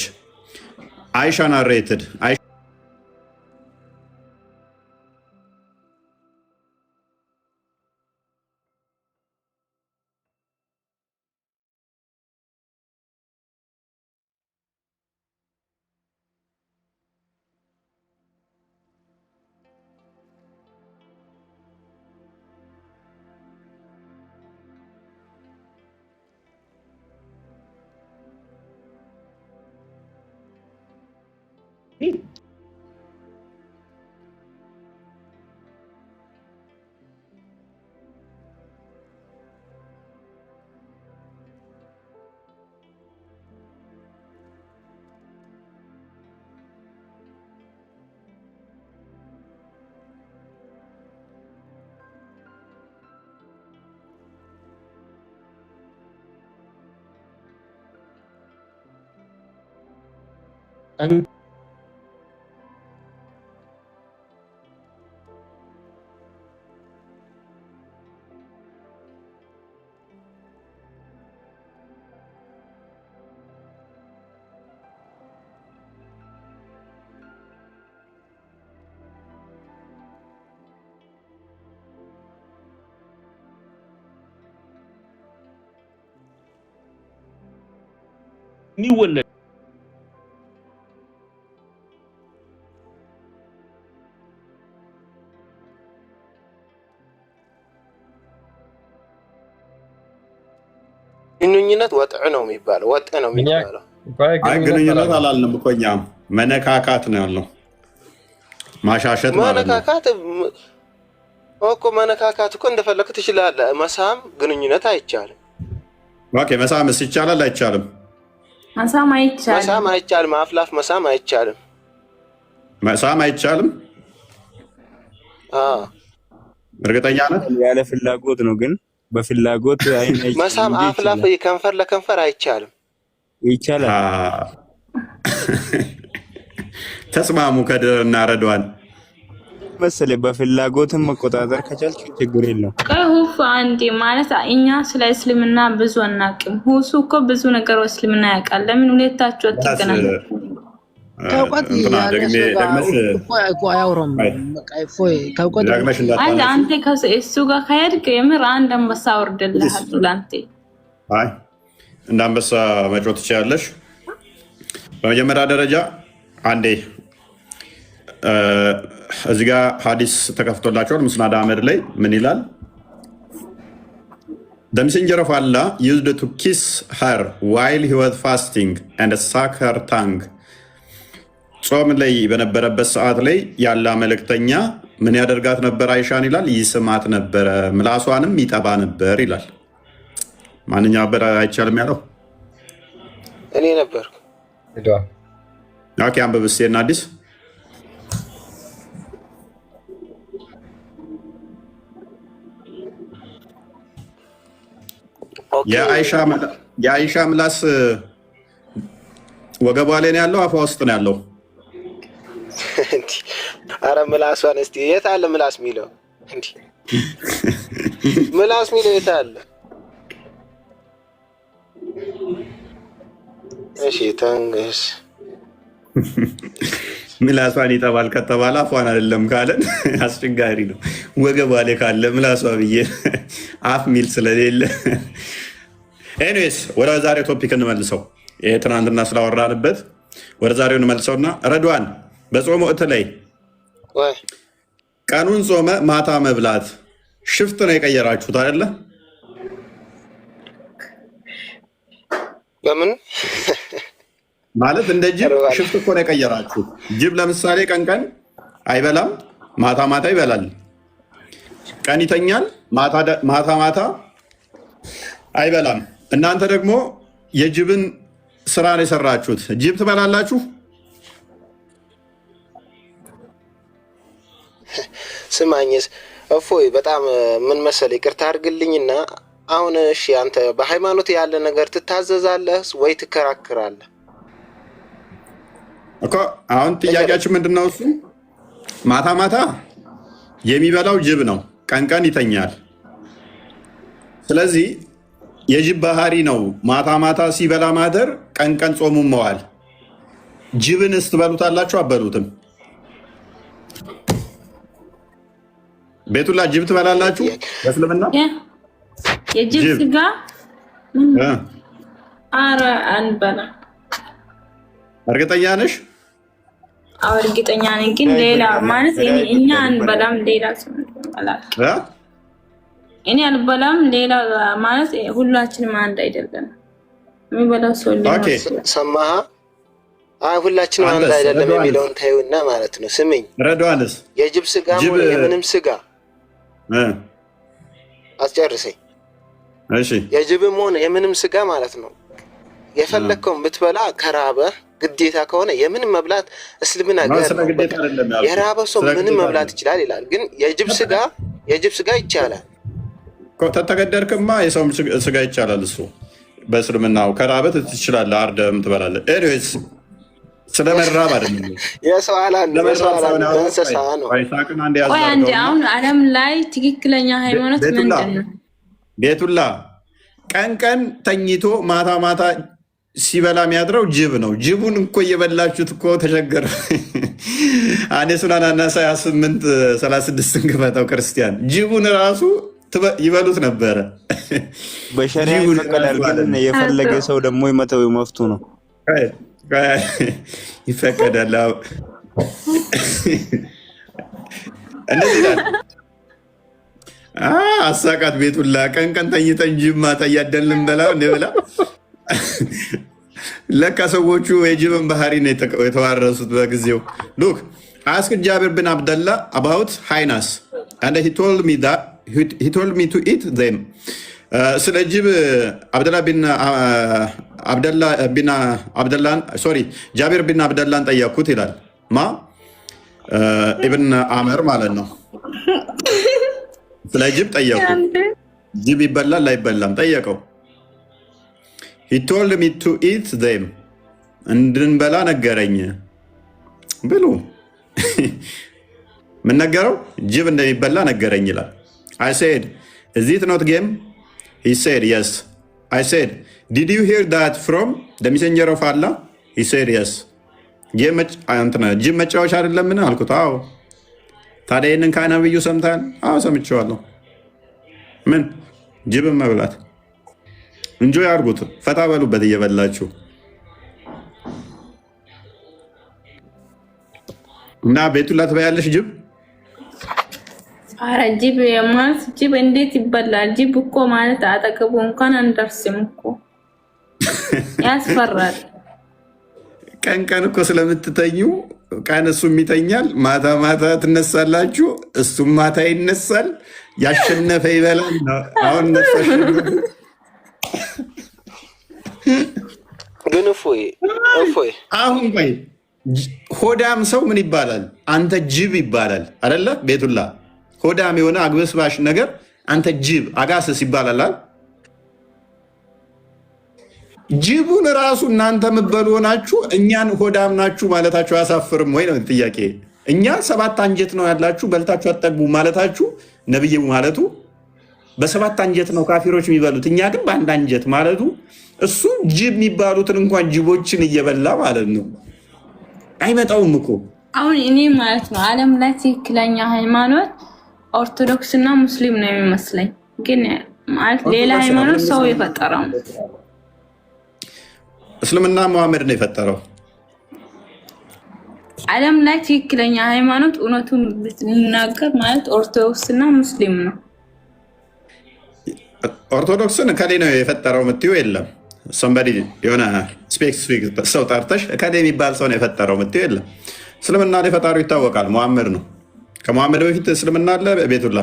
አይሻ ናሬትድ
የሚወለድ
ግንኙነት ወጥ ነው የሚባለው።
አይ ግንኙነት አላልንም እኮ እኛም መነካካት ነው ያለው። ማሻሸት ማለት ነው።
መነካካት እኮ እንደፈለክ ትችላለህ። መሳም ግንኙነት አይቻልም።
ኦኬ መሳምስ ይቻላል አይቻልም?
መሳም አይቻልም።
አፍላፍ መሳም አይቻልም።
መሳም አይቻልም? እርግጠኛ ነህ?
ያለ ፍላጎት ነው ግን በፍላጎት
መሳም አፍላፍ ከንፈር ለከንፈር አይቻልም።
ይቻላል።
ተስማሙ ከድርና ረድዋን
መሰለኝ። በፍላጎትም መቆጣጠር ከቻልክ ችግር የለውም።
ሁፍ አንዴ ማለት እኛ ስለ እስልምና ብዙ አናውቅም። ሁሱ እኮ ብዙ ነገር እስልምና ያውቃል። ለምን ሁለታችሁ አትገናኙ?
ተውቀት
አንተ ከእሱ ጋር ከሄድክ የምር አንድ አንበሳ አወርድልሃለሁ ለአንተ።
አይ እንደ አንበሳ መጮህ ትችያለሽ። በመጀመሪያ ደረጃ አንዴ እዚህ ጋር ሀዲስ ተከፍቶላቸዋል። ሙስናድ አህመድ ላይ ምን ይላል? The messenger of Allah used to kiss her while he was fasting and suck her tongue. ጾም ላይ በነበረበት ሰዓት ላይ ያለ መልእክተኛ ምን ያደርጋት ነበር? አይሻን ይላል ይስማት ነበረ፣ ምላሷንም ይጠባ ነበር ይላል። ማንኛው ነበር አይቻልም ያለው?
እኔ ነበርኩ።
ኦኬ አንብብ እስኪ እና አዲስ የአይሻ ምላስ ወገቧ ላይ ነው ያለው? አፏ ውስጥ ነው ያለው?
አረ ምላሷን እስቲ የት አለ ምላስ የሚለው? እንዴ ምላስ የሚለው የት አለ? እሺ ታንገስ
ምላሷን ይጠባል ከተባለ አፏን አይደለም ካለን አስቸጋሪ ነው። ወገቧ ላይ ካለ ምላሷ ብዬ አፍ ሚል ስለሌለ ኤኒዌይስ ወደ ዛሬው ቶፒክ እንመልሰው። ይሄ ትናንትና ስላወራንበት ወደ ዛሬው እንመልሰውና ረድዋን በጾም ወቅት ላይ ቀኑን ጾመ ማታ መብላት ሽፍት ነው የቀየራችሁት አይደለ?
በምን
ማለት እንደ ጅብ ሽፍት እኮ ነው የቀየራችሁት። ጅብ ለምሳሌ ቀን ቀን አይበላም፣ ማታ ማታ ይበላል። ቀን ይተኛል፣ ማታ ማታ አይበላም። እናንተ ደግሞ የጅብን ስራ ነው የሰራችሁት። ጅብ ትበላላችሁ።
ስማኝስ እፎይ በጣም ምን መሰለህ፣ ይቅርታ አድርግልኝና አሁን እሺ፣ አንተ በሃይማኖት ያለ ነገር ትታዘዛለህ ወይ ትከራከራለህ?
እኮ አሁን ጥያቄያችን ምንድነው? እሱ ማታ ማታ የሚበላው ጅብ ነው፣ ቀን ቀን ይተኛል። ስለዚህ የጅብ ባህሪ ነው ማታ ማታ ሲበላ ማደር፣ ቀን ቀን ጾሙን መዋል። ጅብንስ ትበሉታላችሁ? አበሉትም? ቤቱላ ጅብ ትበላላችሁ? በእስልምና
የጅብ ስጋ ኧረ አንበላ።
እርግጠኛ ነሽ?
አዎ እርግጠኛ ነኝ። ግን ሌላ ማለት እኛ አንበላም፣ ሌላ ሰው ይበላል። እኔ አልበላም፣ ሌላ ማለት ሁላችንም አንድ አይደለም። የሚበላው ሰው ሊኖር
ሰማህ ሁላችንም አንድ አይደለም የሚለውን ታዩና ማለት ነው። ስምኝ
ረዷንስ
የጅብ ስጋ ሆነ የምንም ስጋ አስጨርሰኝ።
እሺ
የጅብም ሆነ የምንም ስጋ ማለት ነው የፈለከውን ብትበላ ከራበህ ግዴታ ከሆነ የምንም መብላት እስልምና ጋር የራበ ሰው ምንም መብላት ይችላል ይላል። ግን የጅብ ስጋ ይቻላል።
ተተገደርክማ የሰው ስጋ ይቻላል። እሱ በእስልምናው ከራበት ትችላለህ፣ አርደህም ትበላለህ። ኤኒዌይስ ስለመራብ አይደለም
የሰው አላንድ እንስሳ ነው።
ቆይ አንዴ አሁን ዓለም ላይ ትክክለኛ ሃይማኖት ምንድን ነው?
ቤቱላ ቀን ቀን ተኝቶ ማታ ማታ ሲበላ የሚያድረው ጅብ ነው። ጅቡን እኮ እየበላችሁት እኮ ተቸገረ። አኔ ሱናናና 28:36 ግፈተው ክርስቲያን ጅቡን ራሱ ይበሉት ነበረ።
በሸሪዓ ይፈቀዳል፣ ግን የፈለገ ሰው ደግሞ ይመተው መፍቱ ነው።
ይፈቀዳል እንደዚህ ይላል። አሳቃት ቤቱላ ቀን ቀን ተኝተን ጅብ ማታ እያደልን በላ ብላ ለካ ሰዎቹ የጅብን ባህሪ ነው የተዋረሱት በጊዜው። ሉክ አስክ ጃቢር ብን አብደላ አባውት ሃይናስ and he told me to eat them። ስለ ጅብ ጃቢር ብን አብደላን ጠየቅኩት ይላል። ኢብን አመር ማለት ነው። ስለ ጅብ ጠየቁት። ጅብ ይበላል አይበላም ጠየቀው። he told me to eat them እንድንበላ ነገረኝ ብሉ። ምን ነገረው? ጅብ እንደሚበላ ነገረኝ ይላል። I said is it not game? He said yes. I said did you hear that from the messenger of Allah? He said yes. ጅብ መጫወቻ አይደለምን አልኩት። አዎ። ታዲያ ይህንን ከነብዩ ሰምታል? አዎ ሰምቼዋለሁ። ምን ጅብን መብላት እንጆ ያርጉት፣ ፈታ በሉበት እየበላችሁ እና ቤቱላ ትበያለሽ ጅብ?
ኧረ ጅብ እንዴት ይበላል? ጅብ እኮ ማለት አጠገቡ እንኳን አንደርስም እኮ ያስፈራል።
ቀን ቀን እኮ ስለምትተኙ ቀን እሱም ይተኛል፣ ማታ ማታ ትነሳላችሁ፣ እሱም ማታ ይነሳል። ያሸነፈ ይበላል። አሁን
ግን እፎይ
አሁን ቆይ ሆዳም ሰው ምን ይባላል? አንተ ጅብ ይባላል አይደለ? ቤቱላ ሆዳም የሆነ አግበስባሽ ነገር አንተ ጅብ አጋሰስ ይባላል። ጅቡን ራሱ እናንተ የምትበሉ ሆናችሁ እኛን ሆዳም ናችሁ ማለታችሁ አያሳፍርም ወይ ነው ጥያቄ። እኛ 7 አንጀት ነው ያላችሁ በልታችሁ አጠግቡ ማለታችሁ ነብዩ ማለቱ በ7 አንጀት ነው ካፊሮች የሚበሉት፣ እኛ ግን በአንድ አንጀት ማለቱ እሱ ጅብ የሚባሉትን እንኳን ጅቦችን እየበላ ማለት ነው። አይመጣውም እኮ
አሁን እኔ ማለት ነው ዓለም ላይ ትክክለኛ ሃይማኖት ኦርቶዶክስ እና ሙስሊም ነው የሚመስለኝ። ግን ማለት ሌላ ሃይማኖት ሰው የፈጠረው
እስልምና መሐመድ ነው የፈጠረው።
ዓለም ላይ ትክክለኛ ሃይማኖት እውነቱን ብትናገር ማለት ኦርቶዶክስ እና ሙስሊም ነው።
ኦርቶዶክስን ከሌ ነው የፈጠረው የምትይው የለም። ሰንበዲ የሆነ ስፔሲፊክ ሰው ጠርተሽ ከሌ የሚባል ሰው ነው የፈጠረው የምትይው የለም። እስልምና ላይ ፈጣሪው ይታወቃል፣ መሐመድ ነው። ከመሐመድ በፊት እስልምና አለ። ቤቱላ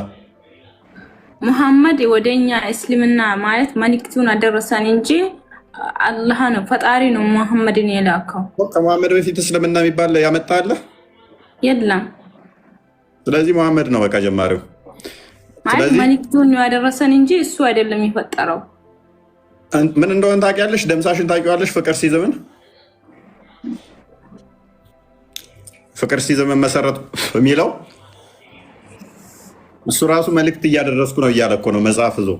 መሐመድ ወደኛ እስልምና ማለት መልእክቱን አደረሰን እንጂ አላህ ነው ፈጣሪ ነው መሐመድን የላከው።
ከመሐመድ በፊት እስልምና የሚባል ያመጣለ
የለም።
ስለዚህ መሐመድ ነው በቃ ጀማሪው።
ማለት መልእክቱን ያደረሰን እንጂ እሱ አይደለም የፈጠረው።
ምን እንደሆነ ታውቂያለሽ? ደምሳሽን ታውቂዋለሽ? ፍቅር ሲዘመን መሰረት የሚለው እሱ ራሱ መልእክት እያደረስኩ ነው እያለ እኮ ነው መጽሐፍ ይዞ።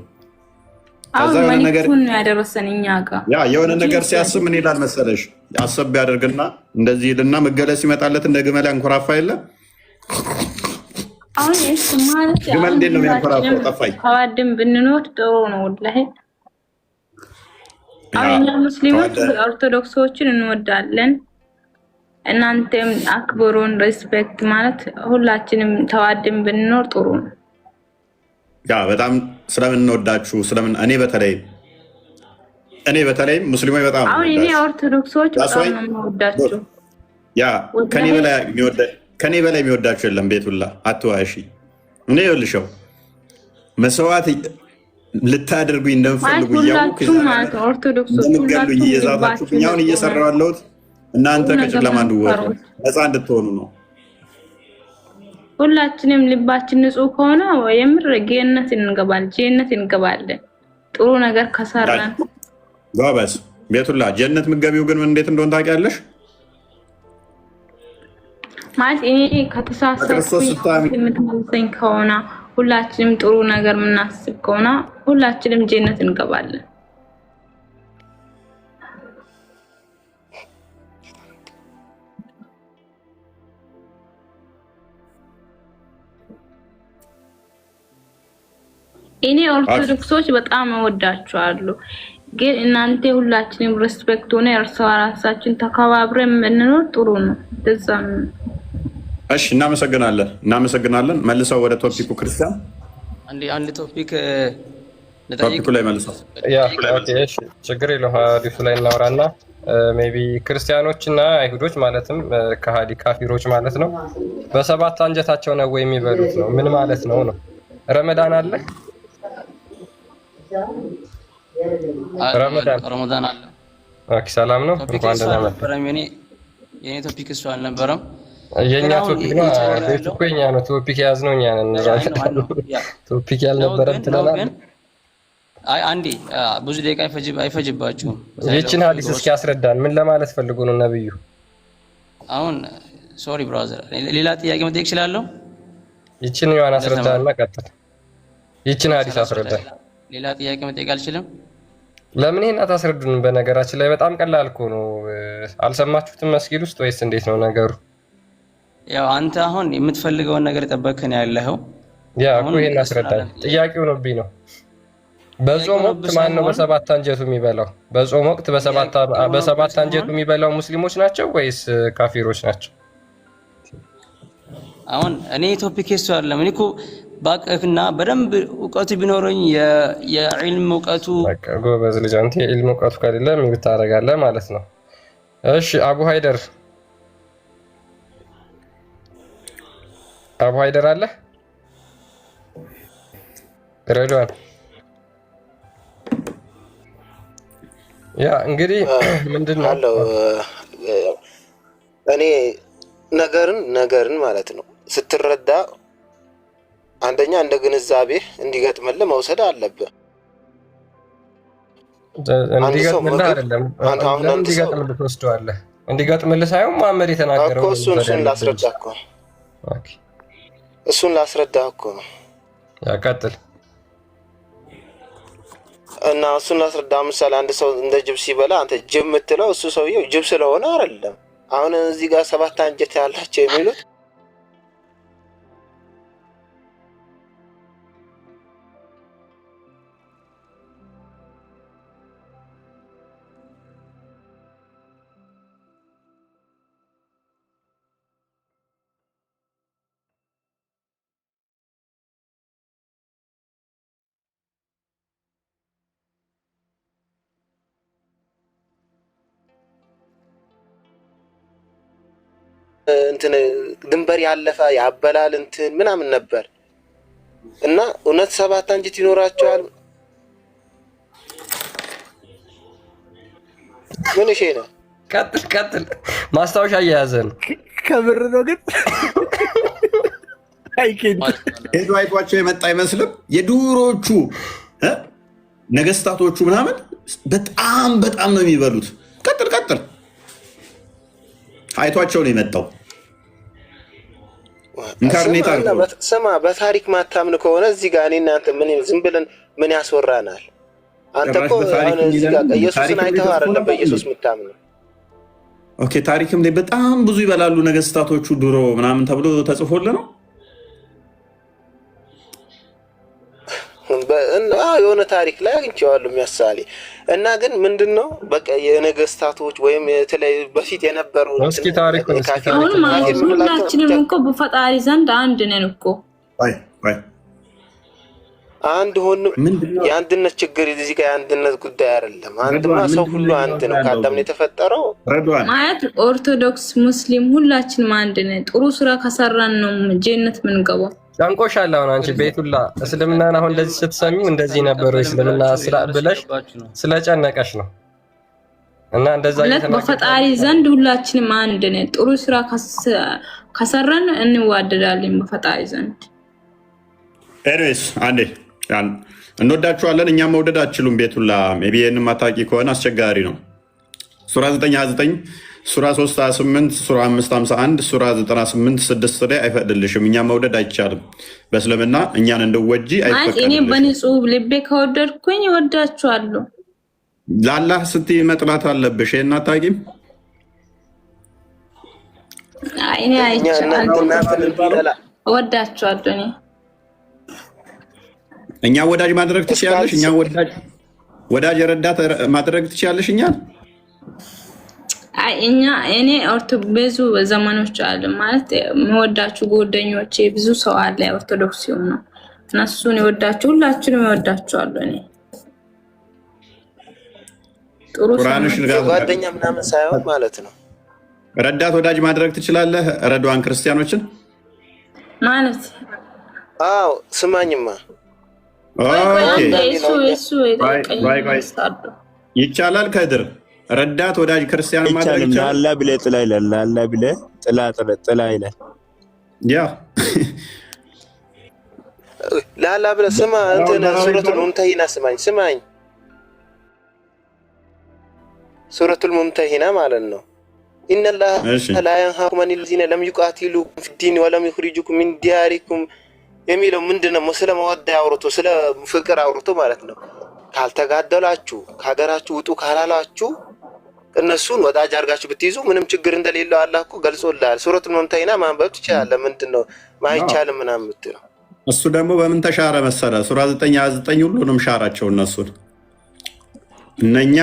አሁን መልእክቱን ያደረሰን እኛ ጋር
የሆነ ነገር ሲያስብ ምን ይላል መሰለሽ? አሰብ ያደርግና እንደዚህ ይልና መገለጽ ሲመጣለት እንደ ግመል አንኮራፋ የለ።
አሁን እሱ ማለት
ግመል እንዴት ነው የሚያንኮራፋው? ጠፋኝ።
ተዋድም ብንኖር ጥሩ ነው ወላሂ። አሁን ሙስሊሞች ኦርቶዶክሶችን እንወዳለን። እናንተም አክብሩን፣ ሬስፔክት ማለት ሁላችንም ተዋድም ብንኖር ጥሩ ነው። ያ
በጣም ስለምንወዳችሁ እኔ በተለይ እኔ በተለይም ሙስሊሞች በጣም
አሁን እኔ ኦርቶዶክሶች በጣም ነው የምወዳቸው።
ያ ከኔ በላይ የሚወዳቸው የለም። ቤቱላ አትዋሺ። እኔ ይኸውልሽው መስዋዕት ልታደርጉኝ እንደምፈልጉ እንደምትገሉኝ እየዛታችሁብኝ አሁን እየሰራሁ ያለሁት እናንተ ከጨለማ እንድትወጡ ነፃ እንድትሆኑ ነው።
ሁላችንም ልባችን ንጹህ ከሆነ የምር ጀነት እንገባለን። ጥሩ ነገር ከሰራን
ጎበዝ። ቤቱላ ጀነት ምገቢው ግን እንዴት እንደሆነ ታውቂያለሽ?
ማለት እኔ ከተሳሳትኩኝ የምትመልሰኝ ከሆነ ሁላችንም ጥሩ ነገር የምናስብ ከሆነ ሁላችንም ጀነት እንገባለን። እኔ ኦርቶዶክሶች በጣም እወዳቸዋለሁ። ግን እናንተ ሁላችንም ሪስፔክት ሆነ እርስ በርሳችን ተከባብረን የምንኖር ጥሩ ነው። ደዛም
እሺ፣ እናመሰግናለን። መልሰው ወደ ቶፒኩ ክርስቲያን
አንድ ቶፒክ
ላይ መልሰው።
እሺ፣ ችግር የለውም። ሀዲሱ ላይ እናወራና ሜይ ቢ ክርስቲያኖችና አይሁዶች ማለትም ከሃዲ ካፊሮች ማለት ነው በሰባት አንጀታቸው ነው ወይ የሚበሉት ነው? ምን ማለት ነው? ረመዳን አለ
ረመዳን አለ።
ኦኬ፣ ሰላም ነው። እንኳን ደህና መጣ።
የኔ ቶፒክ እሱ አልነበረም።
የኛ ቶፒክ ነው። ቤቱ እኮ የኛ ነው። ቶፒክ ያዝነው እኛ ነን። ቶፒክ ያልነበረም ትላለህ።
አይ አንዴ ብዙ ደቂቃ አይፈጅባችሁም።
ይህችን ሀዲስ እስኪ አስረዳን። ምን ለማለት ፈልጎ ነው ነብዩ?
አሁን ሶሪ ብራዘር፣ ሌላ ጥያቄ መጠየቅ እችላለሁ?
ይህችን ዮሐን አስረዳንና ቀጥል። ይህችን ሀዲስ አስረዳን።
ሌላ ጥያቄ መጠየቅ አልችልም?
ለምን ይሄን አታስረዱን? በነገራችን ላይ በጣም ቀላል እኮ ነው። አልሰማችሁትም መስጊድ ውስጥ ወይስ እንዴት ነው ነገሩ?
ያው አንተ አሁን የምትፈልገውን ነገር ጠበቅከን ያለኸው
ያ እኮ ይሄን አስረዳን። ጥያቄው ነብይ ነው። በጾም ወቅት ማን ነው በሰባት አንጀቱ የሚበላው? በጾም ወቅት በሰባት አንጀቱ የሚበላው ሙስሊሞች ናቸው ወይስ ካፊሮች ናቸው?
አሁን እኔ ቶፒክ እሱ አይደለም። እኔ እኮ ባቀክና በደንብ እውቀቱ ቢኖረኝ የዒልም እውቀቱ
በቃ ጎበዝ ልጅ አንተ የዒልም እውቀቱ ከሌለ ምን ታደርጋለህ ማለት ነው። እሺ አቡ ሃይደር አለ ረድዋን ያ እንግዲህ ምንድነው
እኔ ነገርን ማለት ነው ስትረዳ አንደኛ እንደ ግንዛቤ እንዲገጥምልህ መውሰድ አለብህ።
እንዲገጥምልህ አይደለም እንዲገጥምልህ ትወስደዋለህ። እንዲገጥምልህ ሳይሆን መሐመድ የተናገረው
እኮ እሱን ላስረዳ እኮ እሱን ላስረዳ እኮ ነው።
ያቀጥል
እና እሱን ላስረዳ። ምሳሌ አንድ ሰው እንደ ጅብ ሲበላ አንተ ጅብ የምትለው እሱ ሰውየው ጅብ ስለሆነ አይደለም። አሁን እዚህ ጋር ሰባት አንጀት ያላቸው የሚሉት እንትን ድንበር ያለፈ ያበላል እንትን ምናምን ነበር እና እውነት ሰባት አንጀት ይኖራቸዋል? ምን እሺ ነው?
ቀጥል። ማስታወሻ እየያዘን
ከምር ነው ግን
ሄዶ አይቷቸው የመጣ አይመስልም። የዱሮቹ ነገስታቶቹ ምናምን በጣም ነው የሚበሉት። ቀጥል አይቷቸው ነው የመጣው። ኢንተርኔት
ስማ፣ በታሪክ ማታምን ከሆነ እዚህ ጋር እኔ እናንተ ምን ዝም ብለን ምን ያስወራናል? አንተ እኮ አሁን እዚህ ጋር ኢየሱስን አይተኸው አይደለም በኢየሱስ የምታምነው።
ኦኬ፣ ታሪክም ላይ በጣም ብዙ ይበላሉ ነገስታቶቹ ድሮ ምናምን ተብሎ ተጽፎልህ ነው።
የሆነ ታሪክ ላይ አግኝቼዋለሁ የሚያሳሌ እና ግን ምንድነው በቃ የነገስታቶች ወይም የተለያዩ በፊት የነበሩ
እስኪ ታሪኩን
ሁላችንም እኮ በፈጣሪ ዘንድ አንድ ነን እኮ።
አንድ ሆን የአንድነት ችግር እዚህ ጋር የአንድነት ጉዳይ አይደለም። አንድማ ሰው ሁሉ አንድ ነው። ከአዳም ነው የተፈጠረው
ማለት ኦርቶዶክስ ሙስሊም ሁላችንም አንድ ነን። ጥሩ ስራ ከሰራን ነው ጀነት ምንገባው።
ጨንቆሻል። አሁን አንቺ ቤቱላ እስልምናን አሁን እንደዚህ ስትሰሚው እንደዚህ ነበር እስልምና ስራ ብለሽ ስለጨነቀሽ ነው። እና እንደዛ
ማለት በፈጣሪ ዘንድ ሁላችንም አንድ ነን። ጥሩ ስራ ከሰራን እንዋደዳለን በፈጣሪ ዘንድ።
ኤኒዌይስ አንዴ እንወዳችኋለን። እኛም መውደድ አትችሉም። ቤቱላ ሜቢ ይሄንን ማታቂ ከሆነ አስቸጋሪ ነው። ሱራ 9:29 ሱራ 3:28 ሱራ 5:51 ሱራ 98:6 ላይ አይፈቅድልሽም። እኛም መውደድ አይቻልም። በእስልምና እኛን እንደወጂ አይፈቀድልሽም።
እኔ በንጹህ ልቤ ከወደድኩኝ እወዳችኋለሁ።
ለአላህ ስትይ መጥላት አለብሽ። ይሄን አታቂም?
እኔ አይቻልም። እወዳችኋለሁ።
እኛ ወዳጅ ማድረግ ትችያለሽ። እኛ ወዳጅ ረዳት ማድረግ ትችያለሽ።
እኔ ብዙ ዘመኖች አለ ማለት መወዳችሁ ጓደኞቼ ብዙ ሰው አለ ኦርቶዶክስ ነው። እነሱን ይወዳችሁ ሁላችንም ይወዳችኋለሁ። እኔ ጥሩ
ጓደኛ ምናምን ሳይሆን ማለት ነው።
ረዳት ወዳጅ ማድረግ ትችላለህ። ረዷን ክርስቲያኖችን
ማለት
አዎ። ስማኝማ
ይቻላል። ከድር ረዳት ወዳጅ ክርስቲያን ማድረግ ይቻላል።
ለአላህ ብለህ ጥላ ይላል። ለአላህ ብለህ ጥላ ይላል።
ያ
ለአላህ ብለህ ስማ። እንትን ሱረቱል ሙምተሂና ስማኝ። ሱረቱል ሙምተሂና ማለት ነው። ኢነላህ ላ የንሃኩም አኒል ለዚነ ለም ዩቃቲሉኩም ፊዲን ወለም ዩኽሪጁኩም ሚን ዲያሪኩም የሚለው ምንድነው? ስለ መወዳ አውርቶ ስለ ፍቅር አውርቶ ማለት ነው። ካልተጋደላችሁ ከሀገራችሁ ውጡ ካላላችሁ እነሱን ወዳጅ አድርጋችሁ ብትይዙ ምንም ችግር እንደሌለው አላህ እኮ ገልጾልሃል። ሱረቱል ሙምተሂና ማንበብ ትችላለህ። ምንድነው ማይቻልም ምናምን የምትለው?
እሱ ደግሞ በምን ተሻረ መሰለ? ሱራ 9:29 ሁሉንም ሻራቸው እነሱን እነኛ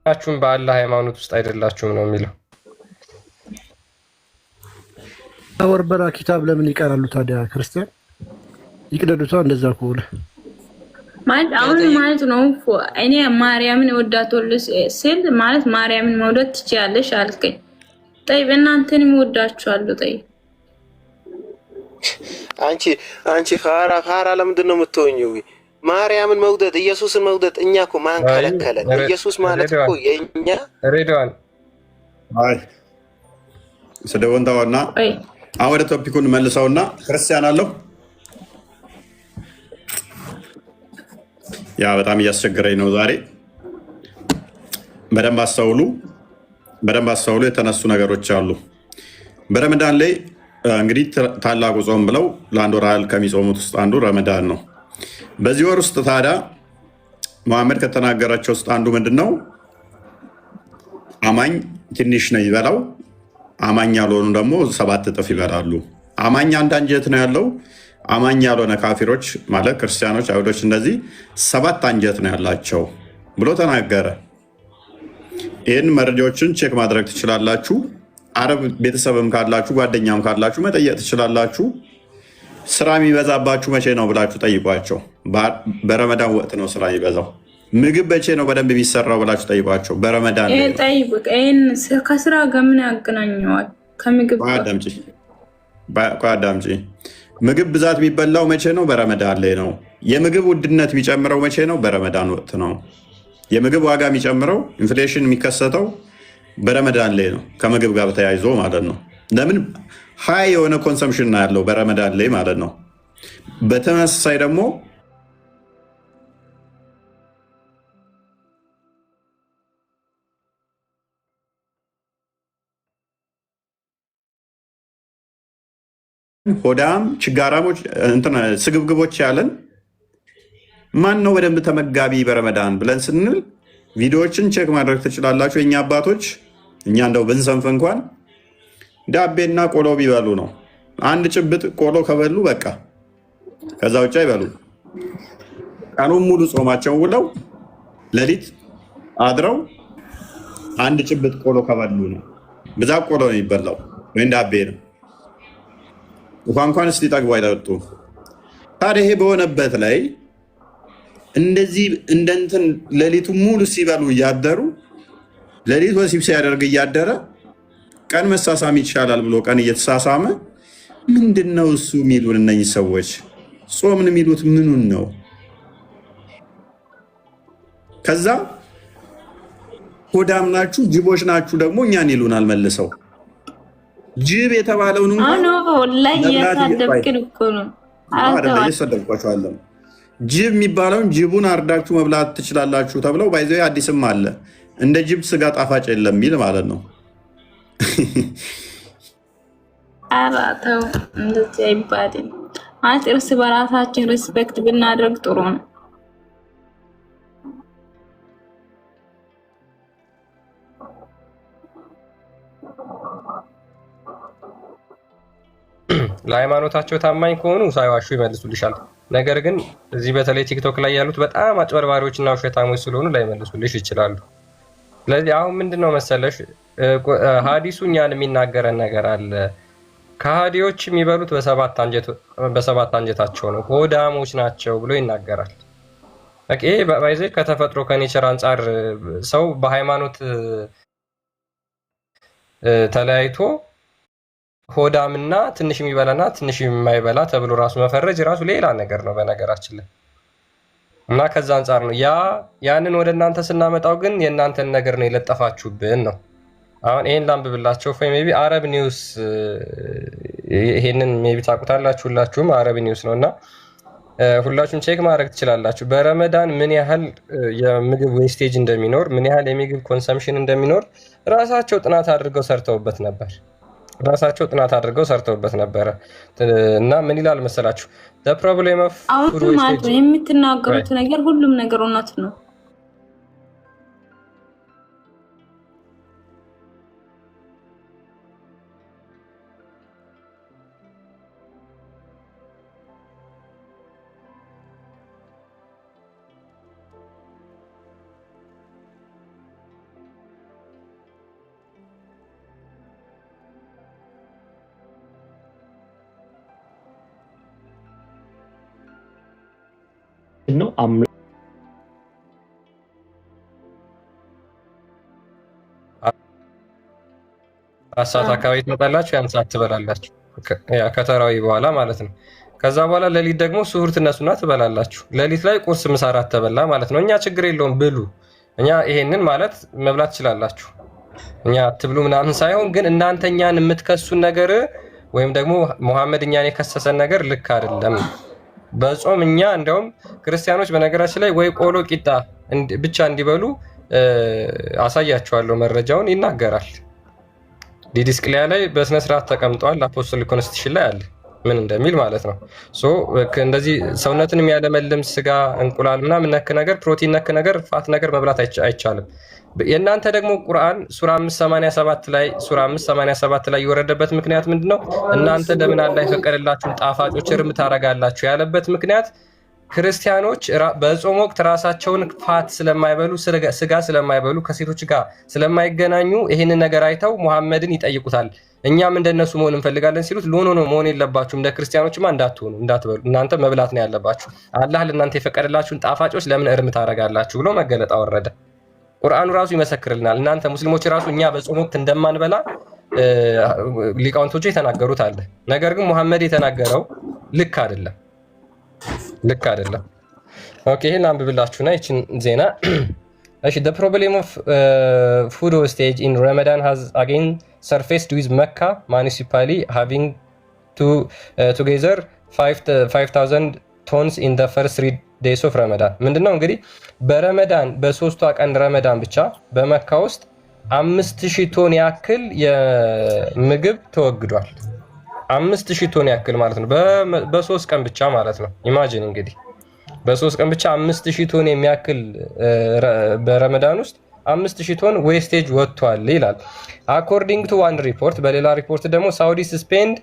ሁላችሁም በአላህ ሃይማኖት ውስጥ አይደላችሁም ነው የሚለው።
ወርበራ ኪታብ ለምን ይቀራሉ ታዲያ? ክርስቲያን ይቅደዱታ። እንደዛ ከሆነ
ማለት አሁን ማለት ነው እኔ ማርያምን ወዳቶልስ ስል ማለት ማርያምን መውደድ ትችያለሽ አልከኝ። ጠይብ እናንተንም ወዳችኋለሁ። ጠይብ
አንቺ ፋራ ለምንድን ነው የምትሆኚው? ማርያምን መውደድ ኢየሱስን መውደድ እኛ እኮ ማን ከለከለን? ኢየሱስ ማለት እኮ የኛ
ሬድዋን
ስደወንታውና አሁን ወደ ቶፒኩን መልሰውና ክርስቲያን አለው። ያ በጣም እያስቸገረኝ ነው ዛሬ። በደንብ አስተውሉ። የተነሱ ነገሮች አሉ። በረመዳን ላይ እንግዲህ ታላቁ ጾም ብለው ለአንድ ወር ያህል ከሚጾሙት ውስጥ አንዱ ረመዳን ነው። በዚህ ወር ውስጥ ታዲያ መሐመድ ከተናገራቸው ውስጥ አንዱ ምንድን ነው? አማኝ ትንሽ ነው ይበላው፣ አማኝ ያልሆኑ ደግሞ 7 እጥፍ ይበላሉ። አማኝ አንድ አንጀት ነው ያለው። አማኝ ያልሆነ ካፊሮች ማለት ክርስቲያኖች፣ አይሁዶች እንደዚህ 7 አንጀት ነው ያላቸው ብሎ ተናገረ። ይህን መረጃዎችን ቼክ ማድረግ ትችላላችሁ። አረብ ቤተሰብም ካላችሁ ጓደኛም ካላችሁ መጠየቅ ትችላላችሁ። ስራ የሚበዛባችሁ መቼ ነው ብላችሁ ጠይቋቸው። በረመዳን ወቅት ነው ስራ የሚበዛው። ምግብ መቼ ነው በደንብ የሚሰራው ብላችሁ ጠይቋቸው። በረመዳን
ከስራ ጋር ምን ያገናኘዋል? ከምግብ
አዳምጪ። ምግብ ብዛት የሚበላው መቼ ነው? በረመዳን ላይ ነው። የምግብ ውድነት የሚጨምረው መቼ ነው? በረመዳን ወቅት ነው። የምግብ ዋጋ የሚጨምረው ኢንፍሌሽን የሚከሰተው በረመዳን ላይ ነው። ከምግብ ጋር ተያይዞ ማለት ነው። ለምን ሀይ የሆነ ኮንሰምሽን ነው ያለው በረመዳን ላይ ማለት ነው። በተመሳሳይ ደግሞ ሆዳም ችጋራሞች ስግብግቦች ያለን ማን ነው በደንብ ተመጋቢ በረመዳን ብለን ስንል ቪዲዮዎችን ቼክ ማድረግ ትችላላችሁ። የእኛ አባቶች እኛ እንደው ብንሰንፍ እንኳን ዳቤና ቆሎ ቢበሉ ነው። አንድ ጭብጥ ቆሎ ከበሉ በቃ ከዛ ውጭ አይበሉ። ቀኑን ሙሉ ጾማቸውን ውለው ሌሊት አድረው አንድ ጭብጥ ቆሎ ከበሉ ነው። ብዛት ቆሎ ነው የሚበላው ወይ እንዳቤ ነው። እንኳን ሊጠግቡ አይጠጡም። ታዲያ ይሄ በሆነበት ላይ እንደዚህ እንደንትን ሌሊቱ ሙሉ ሲበሉ እያደሩ ሌሊት ወሲብ ሲያደርግ እያደረ ቀን መሳሳም ይቻላል ብሎ ቀን እየተሳሳመ ምንድን ነው እሱ የሚሉን እነኝህ ሰዎች? ጾምን የሚሉት ምኑን ነው? ከዛ ሆዳም ናችሁ ጅቦች ናችሁ ደግሞ እኛን ይሉናል መልሰው። ጅብ የተባለውን እየሰደብኳቸዋለሁ። ጅብ የሚባለውን ጅቡን አርዳችሁ መብላት ትችላላችሁ ተብለው ባይዘው አዲስም አለ እንደ ጅብ ስጋ ጣፋጭ የለም የሚል ማለት ነው።
አራተው እንደዚህ አይባልም። እርስ በራሳችን ሪስፔክት ብናደርግ ጥሩ ነው።
ለሃይማኖታቸው ታማኝ ከሆኑ ሳይዋሹ ይመልሱልሻል። ነገር ግን እዚህ በተለይ ቲክቶክ ላይ ያሉት በጣም አጭበርባሪዎችና ውሸታሞች ስለሆኑ ላይመልሱልሽ ይችላሉ። ስለዚህ አሁን ምንድነው መሰለሽ ሐዲሱ እኛን የሚናገረን ነገር አለ። ከሃዲዎች የሚበሉት በሰባት አንጀታቸው ነው፣ ሆዳሞች ናቸው ብሎ ይናገራል። ይሄ ባይዘ ከተፈጥሮ ከኔቸር አንጻር ሰው በሃይማኖት ተለያይቶ ሆዳምና ትንሽ የሚበላና ትንሽ የማይበላ ተብሎ ራሱ መፈረጅ ራሱ ሌላ ነገር ነው በነገራችን ላይ እና ከዛ አንጻር ነው ያንን ወደ እናንተ ስናመጣው ግን የእናንተን ነገር ነው የለጠፋችሁብን ነው። አሁን ይሄን ላንብብላችሁ ሜቢ አረብ ኒውስ ይሄንን ሜቢ ታውቁታላችሁ ሁላችሁም አረብ ኒውስ ነውና ሁላችሁም ቼክ ማድረግ ትችላላችሁ። በረመዳን ምን ያህል የምግብ ዌስቴጅ እንደሚኖር ምን ያህል የምግብ ኮንሰምፕሽን እንደሚኖር ራሳቸው ጥናት አድርገው ሰርተውበት ነበረ እና ምን ይላል መሰላችሁ the problem of food wastage
የምትናገሩት ነገር ሁሉም ነገር እውነት ነው።
ነው
አሳት አካባቢ ትመጣላችሁ ያን ሰዓት ትበላላችሁ ከተራዊ በኋላ ማለት ነው። ከዛ በኋላ ሌሊት ደግሞ ስሁር ትነሱና ትበላላችሁ። ሌሊት ላይ ቁርስ ምሳ ራት ተበላ ማለት ነው። እኛ ችግር የለውም ብሉ፣ እኛ ይሄንን ማለት መብላት ትችላላችሁ፣ እኛ አትብሉ ምናምን ሳይሆን ግን እናንተ እኛን የምትከሱን ነገር ወይም ደግሞ መሐመድ እኛን የከሰሰን ነገር ልክ አይደለም። በጾም እኛ እንደውም ክርስቲያኖች በነገራችን ላይ ወይ ቆሎ ቂጣ ብቻ እንዲበሉ አሳያቸዋለሁ፣ መረጃውን ይናገራል። ዲዲስቅልያ ላይ በስነ ስርዓት ተቀምጧል። አፖስቶሊክ ኮንስቲቱሽን ላይ አለ ምን እንደሚል ማለት ነው። ሶ እንደዚህ ሰውነትን የሚያለመልም ስጋ እንቁላል ምናምን ነክ ነገር ፕሮቲን ነክ ነገር ፋት ነገር መብላት አይቻልም። የእናንተ ደግሞ ቁርአን ሱራ 587 ላይ የወረደበት ምክንያት ምንድነው? እናንተ ለምን አላህ የፈቀደላችሁን ጣፋጮች እርም ታረጋላችሁ ያለበት ምክንያት ክርስቲያኖች በጾም ወቅት ራሳቸውን ፋት ስለማይበሉ ስጋ ስለማይበሉ ከሴቶች ጋር ስለማይገናኙ ይሄንን ነገር አይተው መሐመድን ይጠይቁታል። እኛም እንደነሱ መሆን እንፈልጋለን ሲሉት ሎኖ ነው መሆን የለባችሁም፣ እንደ ክርስቲያኖችማ እንዳትሆኑ እንዳትበሉ፣ እናንተ መብላት ነው ያለባችሁ። አላህ ለእናንተ የፈቀደላችሁን ጣፋጮች ለምን እርም ታረጋላችሁ ብሎ መገለጥ አወረደ። ቁርአኑ ራሱ ይመሰክርልናል። እናንተ ሙስሊሞች ራሱ እኛ በጾም ወቅት እንደማንበላ ሊቃውንቶቹ የተናገሩት አለ። ነገር ግን መሐመድ የተናገረው ልክ አይደለም። ኦኬ ይሄን አንብብላችሁና ይችን ዜና እሺ the problem of food wastage in Ramadan has again surfaced with Mecca municipality having together 5000 tons in the first 3 days of Ramadan ምንድነው እንግዲህ በረመዳን በሶስቱ ቀን ረመዳን ብቻ በመካ ውስጥ 5000 ቶን ያክል የምግብ ተወግዷል። 5000 ቶን ያክል ማለት ነው በሶስት ቀን ብቻ ማለት ነው። ኢማጂን እንግዲህ በሶስት ቀን ብቻ 5000 ቶን የሚያክል በረመዳን ውስጥ 5000 ቶን ዌስቴጅ ወጥቷል ይላል። አኮርዲንግ ቱ ዋን ሪፖርት በሌላ ሪፖርት ደግሞ ሳውዲስ ስፔንድ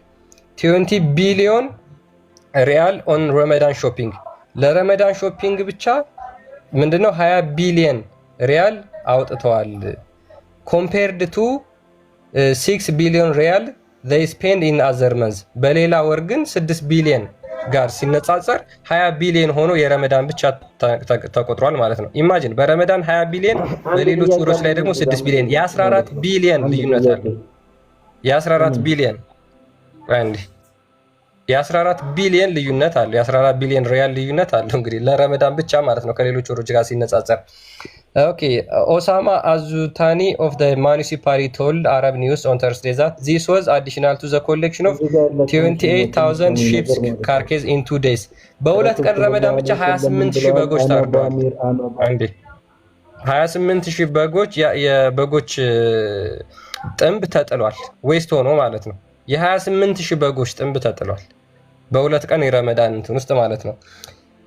20 ቢሊዮን ሪያል ኦን ረመዳን ሾፒንግ ለረመዳን ሾፒንግ ብቻ ምንድነው 20 ቢሊዮን ሪያል አውጥተዋል። ኮምፔርድ ቱ 6 ቢሊዮን ሪያል they spend in other months በሌላ ወር ግን 6 ቢሊዮን ጋር ሲነጻጸር 20 ቢሊዮን ሆኖ የረመዳን ብቻ ተቆጥሯል ማለት ነው። ኢማጂን በረመዳን 20 ቢሊዮን በሌሎች ወሮች ላይ ደግሞ 6 ቢሊዮን የ14 ቢሊዮን ልዩነት አለ። የ14 ቢሊዮን አንድ የ14 ቢሊዮን ልዩነት አለ። የ14 ቢሊዮን ሪያል ልዩነት አለ እንግዲህ ለረመዳን ብቻ ማለት ነው ከሌሎች ወሮች ጋር ሲነጻጸር። ኦኬ ኦሳማ አዙታኒ of the municipality told Arab News on Thursday that this was additional to the collection of 28,000 sheep carcasses in 2 days በሁለት ቀን ረመዳን ብቻ 28,000 በጎች ታርደዋል። አንዴ 28,000 በጎች የበጎች ጥንብ ተጥሏል ዌስት ሆኖ ማለት ነው። የ28,000 በጎች ጥንብ ተጥሏል በሁለት ቀን የረመዳን እንትን ውስጥ ማለት ነው።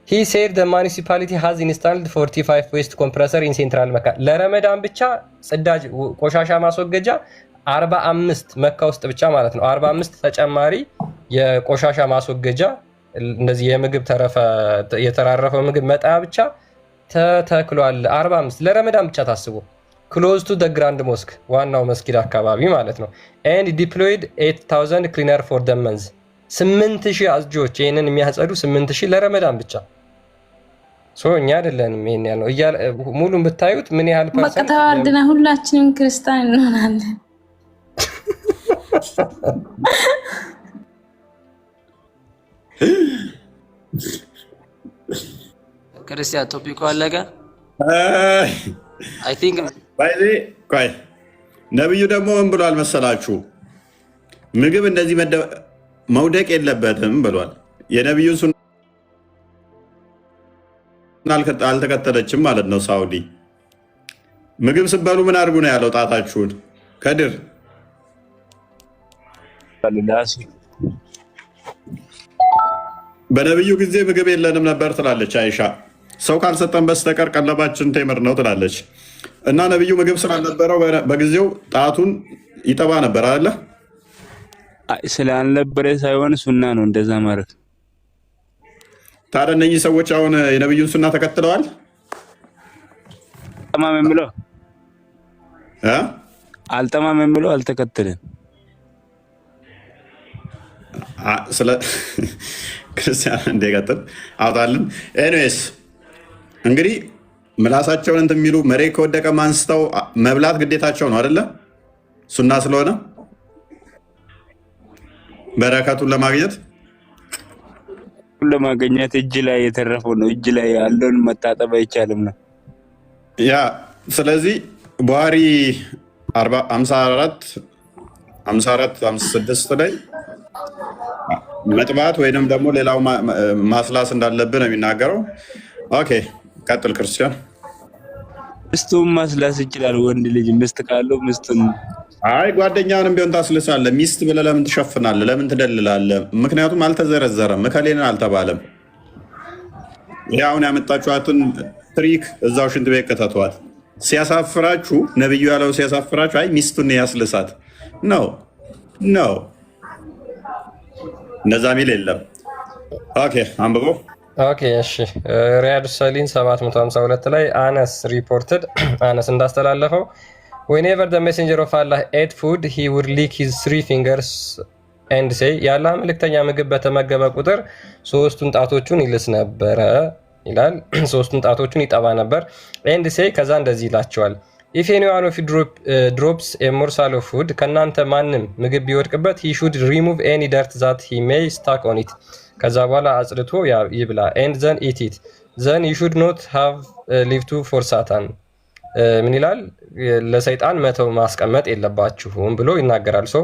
He said the municipality has installed 45 waste compressor in central Mecca ለረመዳን ብቻ ጽዳጅ ቆሻሻ ማስወገጃ 45 መካ ውስጥ ብቻ ማለት ነው 45 ተጨማሪ የቆሻሻ ማስወገጃ እንደዚህ የምግብ የተራረፈ ምግብ መጣያ ብቻ ተተክሏል። 45 ለረመዳን ብቻ ታስቦ close to the grand mosque ዋናው መስጊድ አካባቢ ማለት ነው። and deployed 8,000 cleaner for the month 8,000 አጽጆች ይሄንን የሚያጸዱ 8,000 ለረመዳን ብቻ እኛ አይደለንም ይሄን ያለው ሙሉን ብታዩት ምን ያህል ፐርሰንት
በቃ ተዋርደና ሁላችንም ክርስቲያን እንሆናለን።
ክርስቲያን ቶፒኩ አለቀ። አይ ቲንክ
ቆይ ነብዩ ደግሞ ምን ብሏል መሰላችሁ? ምግብ እንደዚህ መውደቅ የለበትም ብሏል። የነብዩን ሱና አልተከተለችም ማለት ነው ሳውዲ። ምግብ ስበሉ ምን አድርጉ ነው ያለው? ጣታችሁን ከድር በነብዩ ጊዜ ምግብ የለንም ነበር ትላለች አይሻ። ሰው ካልሰጠን በስተቀር ቀለባችን ቴምር ነው ትላለች። እና ነብዩ ምግብ ስላልነበረው በጊዜው ጣቱን ይጠባ ነበር አይደለ?
ስላልነበረ ሳይሆን ሱና ነው እንደዛ ማለት።
ታዲያ እነኚህ ሰዎች አሁን የነብዩን ሱና ተከትለዋል?
አልጠማም የሚለው አልጠማም የሚለው አልተከተለም።
ስለ ክርስቲያን እንደቀጥል አውጣልን። ኤኒዌይስ እንግዲህ ምላሳቸውን እንትን የሚሉ መሬት ከወደቀ ማንስተው መብላት ግዴታቸው ነው አይደለ? ሱና ስለሆነ በረከቱን ለማግኘት እጅ ላይ የተረፈው ነው። እጅ ላይ ያለውን መታጠብ አይቻልም ነው ያ። ስለዚህ ቡሃሪ 54 ላይ መጥባት ወይንም ደግሞ ሌላው ማስላስ እንዳለብን ነው የሚናገረው። ኦኬ ቀጥል ክርስቲያን።
ሚስቱን ማስላስ ይችላል ወንድ ልጅ ሚስት ካለው ሚስቱን።
አይ ጓደኛውንም ቢሆን ታስልሳለህ። ሚስት ብለህ ለምን ትሸፍናለህ? ለምን ትደልላለህ? ምክንያቱም አልተዘረዘረም፣ መከሌን አልተባለም። ያውን ያመጣችኋትን ትሪክ እዛው ሽንት ቤት ከተቷል። ሲያሳፍራችሁ ነብዩ ያለው ሲያሳፍራችሁ አይ ሚስቱን ያስልሳት ነው እንደዛ ሚል የለም። ኦኬ አንብቦ
ኦኬ እሺ። ሪያድ ሰሊን 752 ላይ አነስ ሪፖርትድ አነስ እንዳስተላለፈው whenever the messenger of Allah ate food he would lick his 3 fingers and say ያላ መልእክተኛ ምግብ በተመገበ ቁጥር ሶስቱን ጣቶቹን ይልስ ነበረ ይላል። ሶስቱን ጣቶቹን ይጠባ ነበር and say ከዛ እንደዚህ ይላቸዋል if anyone of you drops a morsel of food ከናንተ ማንም ምግብ ቢወድቅበት he should remove any dirt that he may stuck on it ከዛ በኋላ አጽድቶ ይብላ and then eat it then you should not have leave to for Satan ምን ይላል? ለሰይጣን መተው ማስቀመጥ የለባችሁም ብሎ ይናገራል። ሶ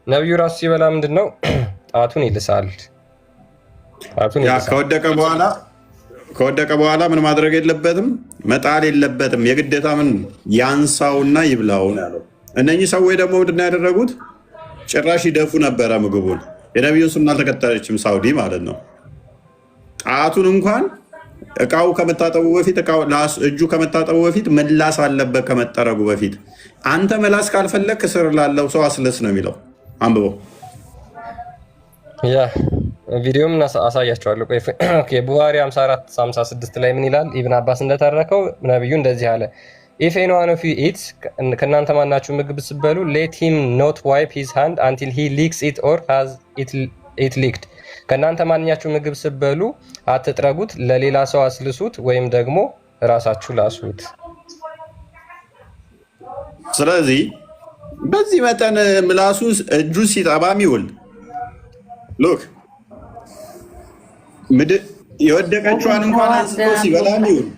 ነብዩ ራሱ ሲበላ ምንድነው ጣቱን ይልሳል።
ከወደቀ በኋላ ምን ማድረግ የለበትም? መጣል የለበትም። የግዴታ ምን ያንሳውና ይብላው ነው ያለው። እነኚህ ሰዎች ደግሞ ምንድነው ያደረጉት? ጭራሽ ይደፉ ነበረ ምግቡን። የነብዩን ሱና አልተከተለችም ሳውዲ ማለት ነው። ጣቱን እንኳን እቃው ከመታጠቡ በፊት እጁ ከመታጠቡ በፊት መላስ አለበት ከመጠረጉ በፊት። አንተ መላስ ካልፈለግ ስር ላለው ሰው አስለስ ነው የሚለው። አንብቦ
ያ ቪዲዮም አሳያቸዋለሁ። ኦኬ ቡኻሪ 54:56 ላይ ምን ይላል? ኢብን አባስ እንደተረከው ነብዩ እንደዚህ አለ If anyone of you eats ከናንተ ማናችሁ ምግብ ሲበሉ let him not wipe his hand until he licks it or has it licked ከናንተ ማንኛችሁ ምግብ ሲበሉ አትጥረጉት ለሌላ ሰው አስልሱት ወይም ደግሞ ራሳችሁ ላሱት።
ስለዚህ በዚህ መጠን ምላሱ እጁ ሲጠባም ይውል ሎክ የወደቀችዋን እንኳን አንስቶ ሲበላም ይውል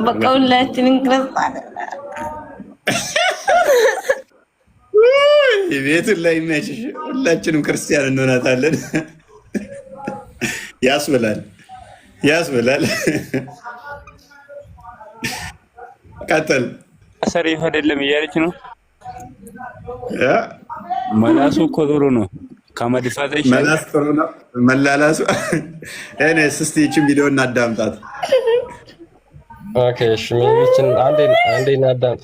በቃ ሁላችንም ክርስቲያን
ቤቱን ላይ መችሽ ሁላችንም ክርስቲያን እንሆናታለን። ያስብላል። ቀጥል።
ሰሪፍ አይደለም እያለች ነው። መላሱ እኮ ጥሩ ነው። ከመድፋት ይሻላል።
መላስ ጥሩ ነው። መላላሱ እኔስ እስቲ ይህችን ቪዲዮ እናዳምጣት።
ኦኬ እሺ፣ ሚችን አንዴ እናዳምጥ።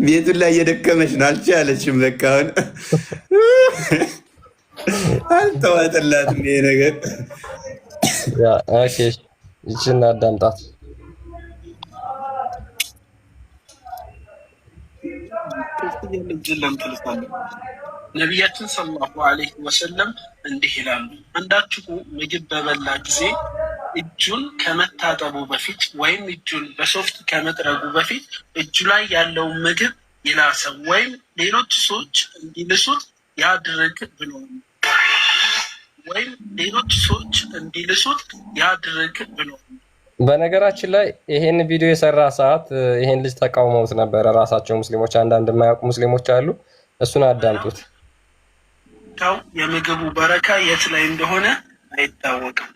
ቤቱን ላይ እየደከመች ነው አልቻለችም። በቃ አሁን አልተዋጠላትም ይሄ ነገር።
ኦኬ ይችን እናዳምጣት።
ነቢያችን ሰለላሁ ዐለይሂ ወሰለም እንዲህ ይላሉ፣ አንዳችሁ ምግብ በበላ ጊዜ እጁን ከመታጠቡ በፊት ወይም እጁን በሶፍት ከመጥረጉ በፊት እጁ ላይ ያለውን ምግብ ይላሰው ወይም ሌሎች ሰዎች እንዲልሱት ያድርግ ብሎ
በነገራችን ላይ ይሄን ቪዲዮ የሰራ ሰዓት ይሄን ልጅ ተቃውመውት ነበረ ራሳቸው ሙስሊሞች፣ አንዳንድ የማያውቁ ሙስሊሞች አሉ። እሱን አዳምጡት።
የምግቡ በረካ የት ላይ እንደሆነ አይታወቅም።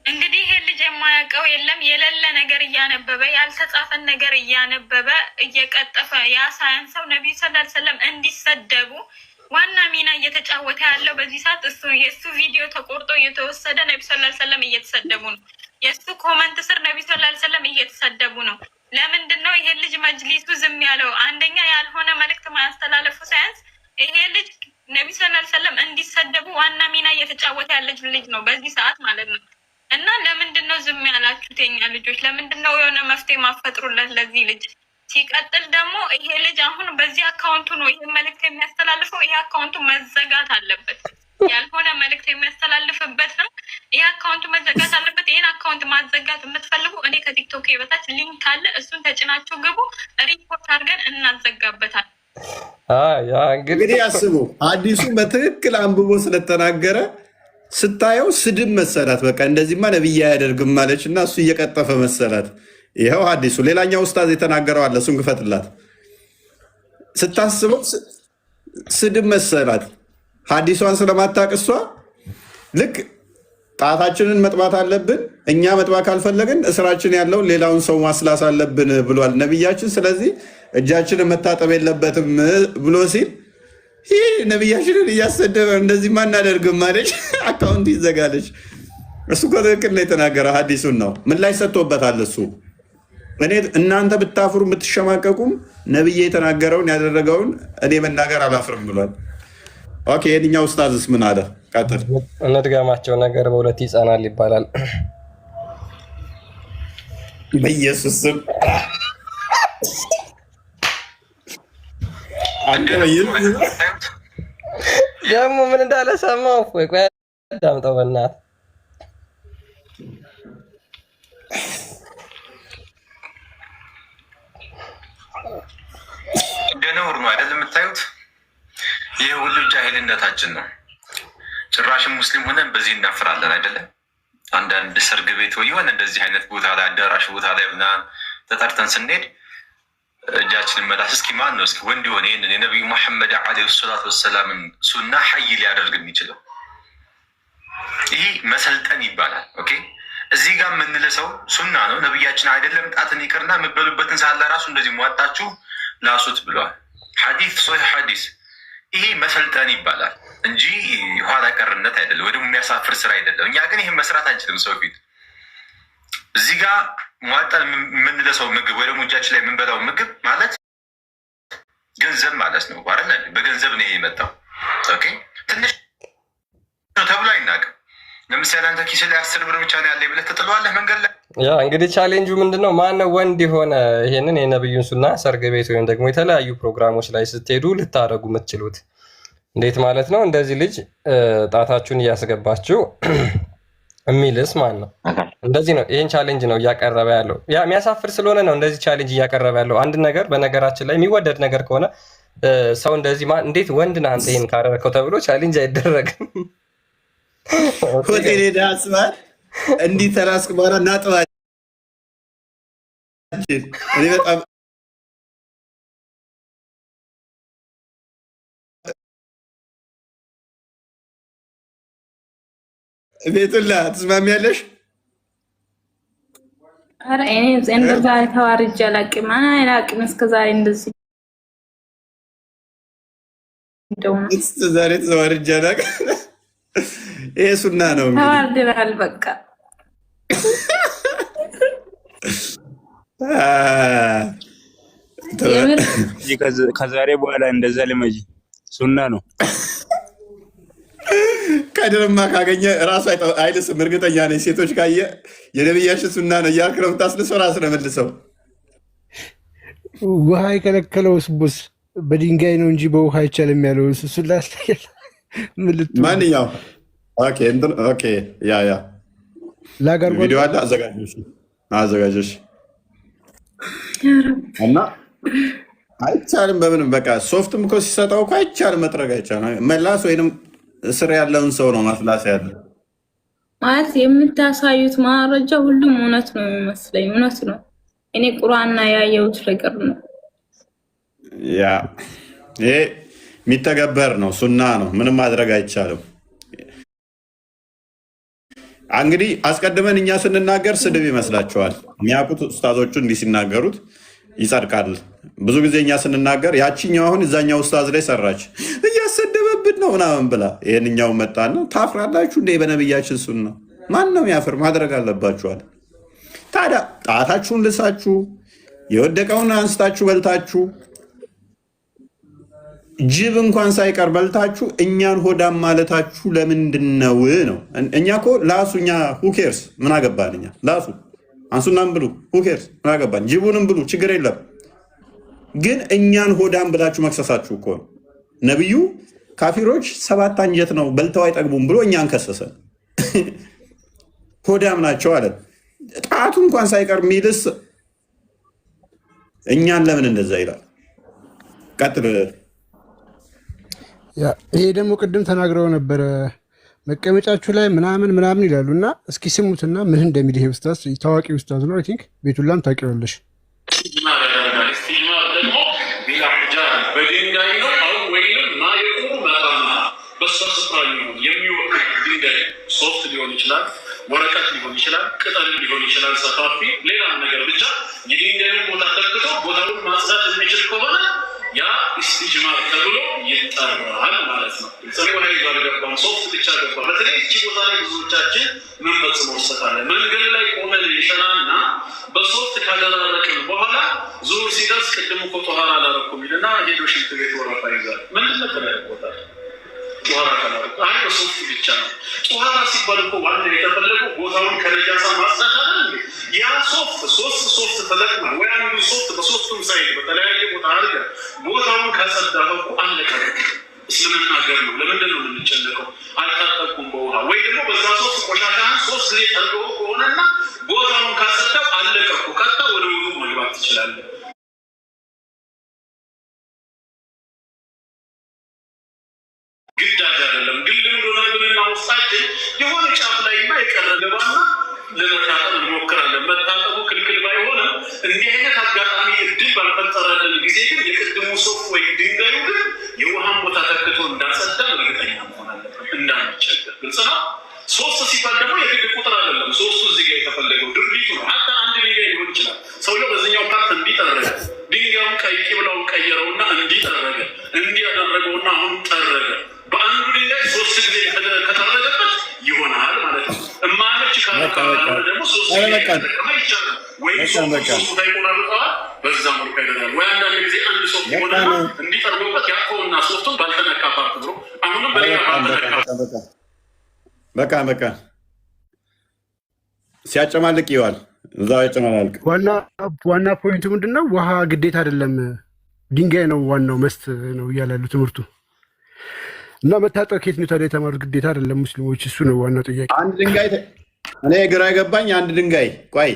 እንግዲህ ይሄ ልጅ የማያውቀው የለም። የሌለ ነገር እያነበበ ያልተጻፈን ነገር እያነበበ እየቀጠፈ ያ ሳያንሰው ነቢዩ ሰለላሁ ዐለይሂ ወሰለም እንዲሰደቡ ዋና ሚና እየተጫወተ ያለው በዚህ ሰዓት የእሱ ቪዲዮ ተቆርጦ እየተወሰደ ነቢዩ ሰለላሁ ዐለይሂ ወሰለም እየተሰደቡ ነው። የእሱ ኮመንት ስር ነቢዩ ሰለላሁ ዐለይሂ ወሰለም እየተሰደቡ ነው። ለምንድን ነው ይሄ ልጅ መጅሊሱ ዝም ያለው? አንደኛ ያልሆነ መልእክት ማያስተላለፉ ሳያንስ ይሄ ልጅ ነቢዩ ሰለላሁ ዐለይሂ ወሰለም እንዲሰደቡ ዋና ሚና እየተጫወተ ያለች ልጅ ነው በዚህ ሰዓት ማለት ነው። እና ለምንድን ነው ዝም ያላችሁት የኛ ልጆች? ለምንድን ነው የሆነ መፍትሄ ማፈጥሩለት ለዚህ ልጅ? ሲቀጥል ደግሞ ይሄ ልጅ አሁን በዚህ አካውንቱ ነው ይሄ መልእክት የሚያስተላልፈው። ይሄ አካውንቱ መዘጋት አለበት። ያልሆነ መልእክት የሚያስተላልፍበት ነው። ይሄ አካውንቱ መዘጋት አለበት። ይሄን አካውንት ማዘጋት የምትፈልጉ እኔ ከቲክቶክ በታች ሊንክ አለ፣ እሱን ተጭናችሁ ግቡ። ሪፖርት አድርገን እናዘጋበታል።
እንግዲህ አስቡ፣ አዲሱ በትክክል አንብቦ ስለተናገረ ስታየው ስድብ መሰላት። በቃ እንደዚህማ ነብይ አያደርግም ማለች እና እሱ እየቀጠፈ መሰላት። ይኸው አዲሱ ሌላኛው ኡስታዝ የተናገረው አለ፣ እሱን ግፈትላት። ስታስበው ስድብ መሰላት። ሀዲሷን ስለማታውቅ እሷ ልክ ጣታችንን መጥባት አለብን እኛ መጥባት ካልፈለግን እስራችን ያለውን ሌላውን ሰው ማስላስ አለብን ብሏል ነቢያችን። ስለዚህ እጃችንን መታጠብ የለበትም ብሎ ሲል ይህ ነቢያችንን እያሰደበ እንደዚህ ማናደርግም ማለች። አካውንት ይዘጋለች። እሱ ትክክል ነው የተናገረ ሀዲሱን ነው። ምን ላይ ሰጥቶበታል እሱ። እኔ እናንተ ብታፍሩ ብትሸማቀቁም ነብዬ የተናገረውን ያደረገውን እኔ መናገር አላፍርም ብሏል። ኦኬ የትኛው ኡስታዝስ ምን አለ? ቀጥል።
እንድገማቸው ነገር በሁለት ይጸናል ይባላል።
በኢየሱስ ስም
ደግሞ ምን እንዳለ ሰማሁ። ቆይ አዳምጠው በእናትህ።
ገነውር ነው አይደል የምታዩት? ይህ ሁሉ ጃሂልነታችን ነው። ጭራሽም ሙስሊም ሆነን በዚህ እናፍራለን አይደለም? አንዳንድ ሰርግ ቤት ወይ የሆነ እንደዚህ አይነት ቦታ ላይ አዳራሽ ቦታ ላይ ምናምን ተጠርተን ስንሄድ እጃችንን መላስ እስኪ ማን ነው እስኪ ወንድ የሆነ ይህንን የነቢዩ መሐመድ ዓለይሂ ሰላቱ ወሰላምን ሱና ሀይ ሊያደርግ የሚችለው? ይህ መሰልጠን ይባላል። ኦኬ እዚህ ጋር የምንልሰው ሱና ነው። ነቢያችን አይደለም ጣትን ይቅርና የምበሉበትን ሳለ ራሱ እንደዚህ ሟጣችሁ ላሱት ብለዋል። ሐዲስ ሶሒህ ሐዲስ። ይሄ መሰልጠን ይባላል እንጂ ኋላ ቀርነት አይደለም፣ ወይ ደግሞ የሚያሳፍር ስራ አይደለም። እኛ ግን ይህን መስራት አንችልም ሰው ፊት። እዚህ ጋር ሟጣን የምንለሰው ምግብ ወይ ደግሞ እጃችን ላይ የምንበላው ምግብ ማለት ገንዘብ ማለት ነው አይደል? በገንዘብ ነው የመጣው። ኦኬ ትንሽ ተብሎ አይናቅም። ለምሳሌ አንተ ኪስ ላይ 10 ብር ብቻ ነው ያለኝ ብለህ ትጥለዋለህ መንገድ ላይ።
ያ እንግዲህ ቻሌንጁ ምንድነው? ማነው ወንድ የሆነ ይሄንን የነብዩን ሱና ሰርግ ቤት ወይም ደግሞ የተለያዩ ፕሮግራሞች ላይ ስትሄዱ ልታረጉ የምትችሉት እንዴት ማለት ነው? እንደዚህ ልጅ ጣታችሁን እያስገባችሁ የሚልስ ማን ነው? እንደዚህ ነው። ይሄን ቻሌንጅ ነው እያቀረበ ያለው። ያ የሚያሳፍር ስለሆነ ነው እንደዚህ ቻሌንጅ እያቀረበ ያለው። አንድ ነገር በነገራችን ላይ የሚወደድ ነገር ከሆነ ሰው እንደዚህ እንዴት ወንድ ነህ አንተ ይሄን ካረከው ተብሎ ቻሌንጅ አይደረግም።
ሆቴል ሄደህ አስባል እንዲህ ተራስክ በኋላ እናጥባችን እኔ በጣም ቤቱላ ትስማሚያለሽ?
ኧረ እኔ እንደዛ ተዋርጄ አላውቅም። አላውቅም እስከ ዛሬ እንደዚህ
ዛሬ ተዋርጄ አላውቅም። ይሄ ሱና ነው።
ተዋርደናል በቃ።
ከዛሬ በኋላ እንደዛ ልመጂ ሱና ነው።
ከድርማ ካገኘ ራሱ አይልስም። እርግጠኛ ነኝ። ሴቶች ካየ የነብያችን ሱና ነው እያልክ ነው የምታስልሰው። ራስ ነው መልሰው።
ውሃ የከለከለው ስቡስ በድንጋይ ነው እንጂ በውሃ አይቻልም ያለው እሱ ላስተያየው
ማንኛው ኦኬ ያ ቪዲዮ አለ አዘጋጆች እና አይቻልም። በምንም በቃ ሶፍትም እኮ ሲሰጠው እኮ አይቻልም። መጥረግ አይቻልም። መላስ ወይንም እስር ያለውን ሰው ነው ማፍላስ ያለ
ማለት የምታሳዩት ማረጃ ሁሉም እውነት ነው የሚመስለኝ። እውነት ነው። እኔ ቁርአንና ያየሁት ፍቅር ነው።
ያ ይሄ የሚተገበር ነው፣ ሱና ነው። ምንም ማድረግ አይቻልም። እንግዲህ አስቀድመን እኛ ስንናገር ስድብ ይመስላቸዋል። የሚያውቁት ኡስታዞቹ እንዲህ ሲናገሩት ይጸድቃል። ብዙ ጊዜ እኛ ስንናገር ያቺኛው አሁን እዛኛው ኡስታዝ ላይ ሰራች እያሰደበብን ነው ምናምን ብላ ይህንኛው መጣና ታፍራላችሁ እንደ በነብያችን ሱና ማን ነው ያፍር? ማድረግ አለባችኋል። ታዲያ ጣታችሁን ልሳችሁ የወደቀውን አንስታችሁ በልታችሁ ጅብ እንኳን ሳይቀር በልታችሁ እኛን ሆዳም ማለታችሁ ለምንድን ነው? እኛ እኮ ላሱ እኛ ሁኬርስ ምን አገባን? እኛ ላሱ አንሱናም ብሉ ሁኬርስ ምን አገባን? ጅቡንም ብሉ ችግር የለም። ግን እኛን ሆዳም ብላችሁ መክሰሳችሁ እኮ ነው። ነቢዩ ካፊሮች 7 አንጀት ነው በልተው አይጠግቡም ብሎ እኛን ከሰሰን። ሆዳም ናቸው አለን። ጣቱ እንኳን ሳይቀር ሚልስ እኛን ለምን እንደዛ ይላል? ቀጥል።
ይሄ ደግሞ ቅድም ተናግረው ነበረ መቀመጫችሁ ላይ ምናምን ይላሉ እና እስኪ ስሙትና ምን እንደሚል ይሄ ኡስታዝ ታዋቂ ኡስታዝ ነው። አይ ቲንክ ቤቱላም ታውቂዋለሽ።
ደግሞ በድንጋይ ነው አሁን ወይንም ማየቁ መጣና በስፍራ የሚወጣ ድንጋይ ሶፍት ሊሆን ይችላል፣ ወረቀት ሊሆን ይችላል፣ ቅጠል ሊሆን ይችላል፣ ሰፋፊ ሌላም ነገር ብቻ የድንጋዩን ቦታ ተክቶ ቦታውን ማጽዳት የሚችል ከሆነ ያ ኢስቲጅማር ተብሎ ይጠራል ማለት ነው። ሰው ላይ ገባም ሶፍት ብቻ ገባ። በተለይ እቺ ቦታ ላይ ብዙዎቻችን ምን ፈጽመው ወሰታለ መንገድ ላይ ቆመን ይሸናና በሶፍት ካደረረቅን በኋላ ዙር ሲደርስ ቅድሙ እኮ ጧሃራ አላረኩም ይልና ሄዶ ሽንት ቤት ወረፋ ይዛል። ምንድን ነበር ያደረጉታል? ጧሃራ ካላረኩ አይ በሶፍት ብቻ ነው። ጧሃራ ሲባል እኮ ዋና የተፈለገው ቦታውን ከነጃሳ ማጽዳት አይደል? ያ ሶፍት ሶፍት ተጠቅመን ወይ አንዱ ሶፍት በሶፍቱም ሳይድ በተለያየ ቦታ አድርገ ቦታውን ካጸዳኸው እኮ አለቀ። እስልምና ሀገር ነው። ለምንድን ነው የምንጨነቀው? አልታጠብኩም በውሃ ወይ ደግሞ በዛ ሶፍት ቆሻሻህን 3 ጊዜ ጠርገው ከሆነና ቦታውን ካጸዳው አለቀ እኮ። ቀጥታ ወደ ውዱ መግባት ትችላለህ። ግዳጅ አይደለም። ግን ልምዱና ውስጣችን የሆነ ጫፍ ላይማ የቀረ ገባና ለመታጠብ እንሞክራለን። መታጠቡ ክልክል ባይሆንም እንዲህ አይነት አጋጣሚ እድል ባልፈጠረልን ጊዜ ግን የቅድሙ ሶፍት ወይ ድንጋዩ ግን የውሃን ቦታ ተክቶ እንዳጸዳ እርግጠኛ መሆን አለበት፣ እንዳንቸገር። ግልጽ ነው። ሶስት ሲባል ደግሞ የግድ ቁጥር አይደለም። ሶስቱ እዚህ ጋር የተፈለገው ድርጊቱ ነው። ሀታ አንድ ድንጋይ ሊሆን ይችላል። ሰውየው በዚህኛው ፓርት እንዲጠረገ ድንጋዩን ቂብላውን ቀየረውና እንዲጠረገ እንዲያደረገውና አሁን ጠረገ። በአንዱ ድንጋይ 3 ጊዜ ከተረገበት ይሆናል ማለት ነው። እማመች ካለ ደግሞ 3 ጊዜ ይቻላል። ወይ ሶስቱ ታይቆራርጠዋል። በዛ መልኩ አይደለም ወይ አንዳንድ ጊዜ አንድ ሶስት ይሆናል እንዲጠርቡበት ያቆና ሶስቱን ባልተነካ ፓርት ብሎ አሁንም በሌላ
በቃ ሲያጨማልቅ ይዋል እዛው ያጨማልቅ።
ዋና ፖይንቱ ምንድነው? ውሃ ግዴታ አይደለም፣ ድንጋይ ነው ዋናው መስት ነው እያላሉ ትምህርቱ እና መታጠብ ከየት ነው ታዲያ የተማሩት? ግዴታ አይደለም ሙስሊሞች። እሱ ነው ዋናው ጥያቄ።
አንድ ድንጋይ እኔ ግራ ገባኝ። አንድ ድንጋይ ቆይ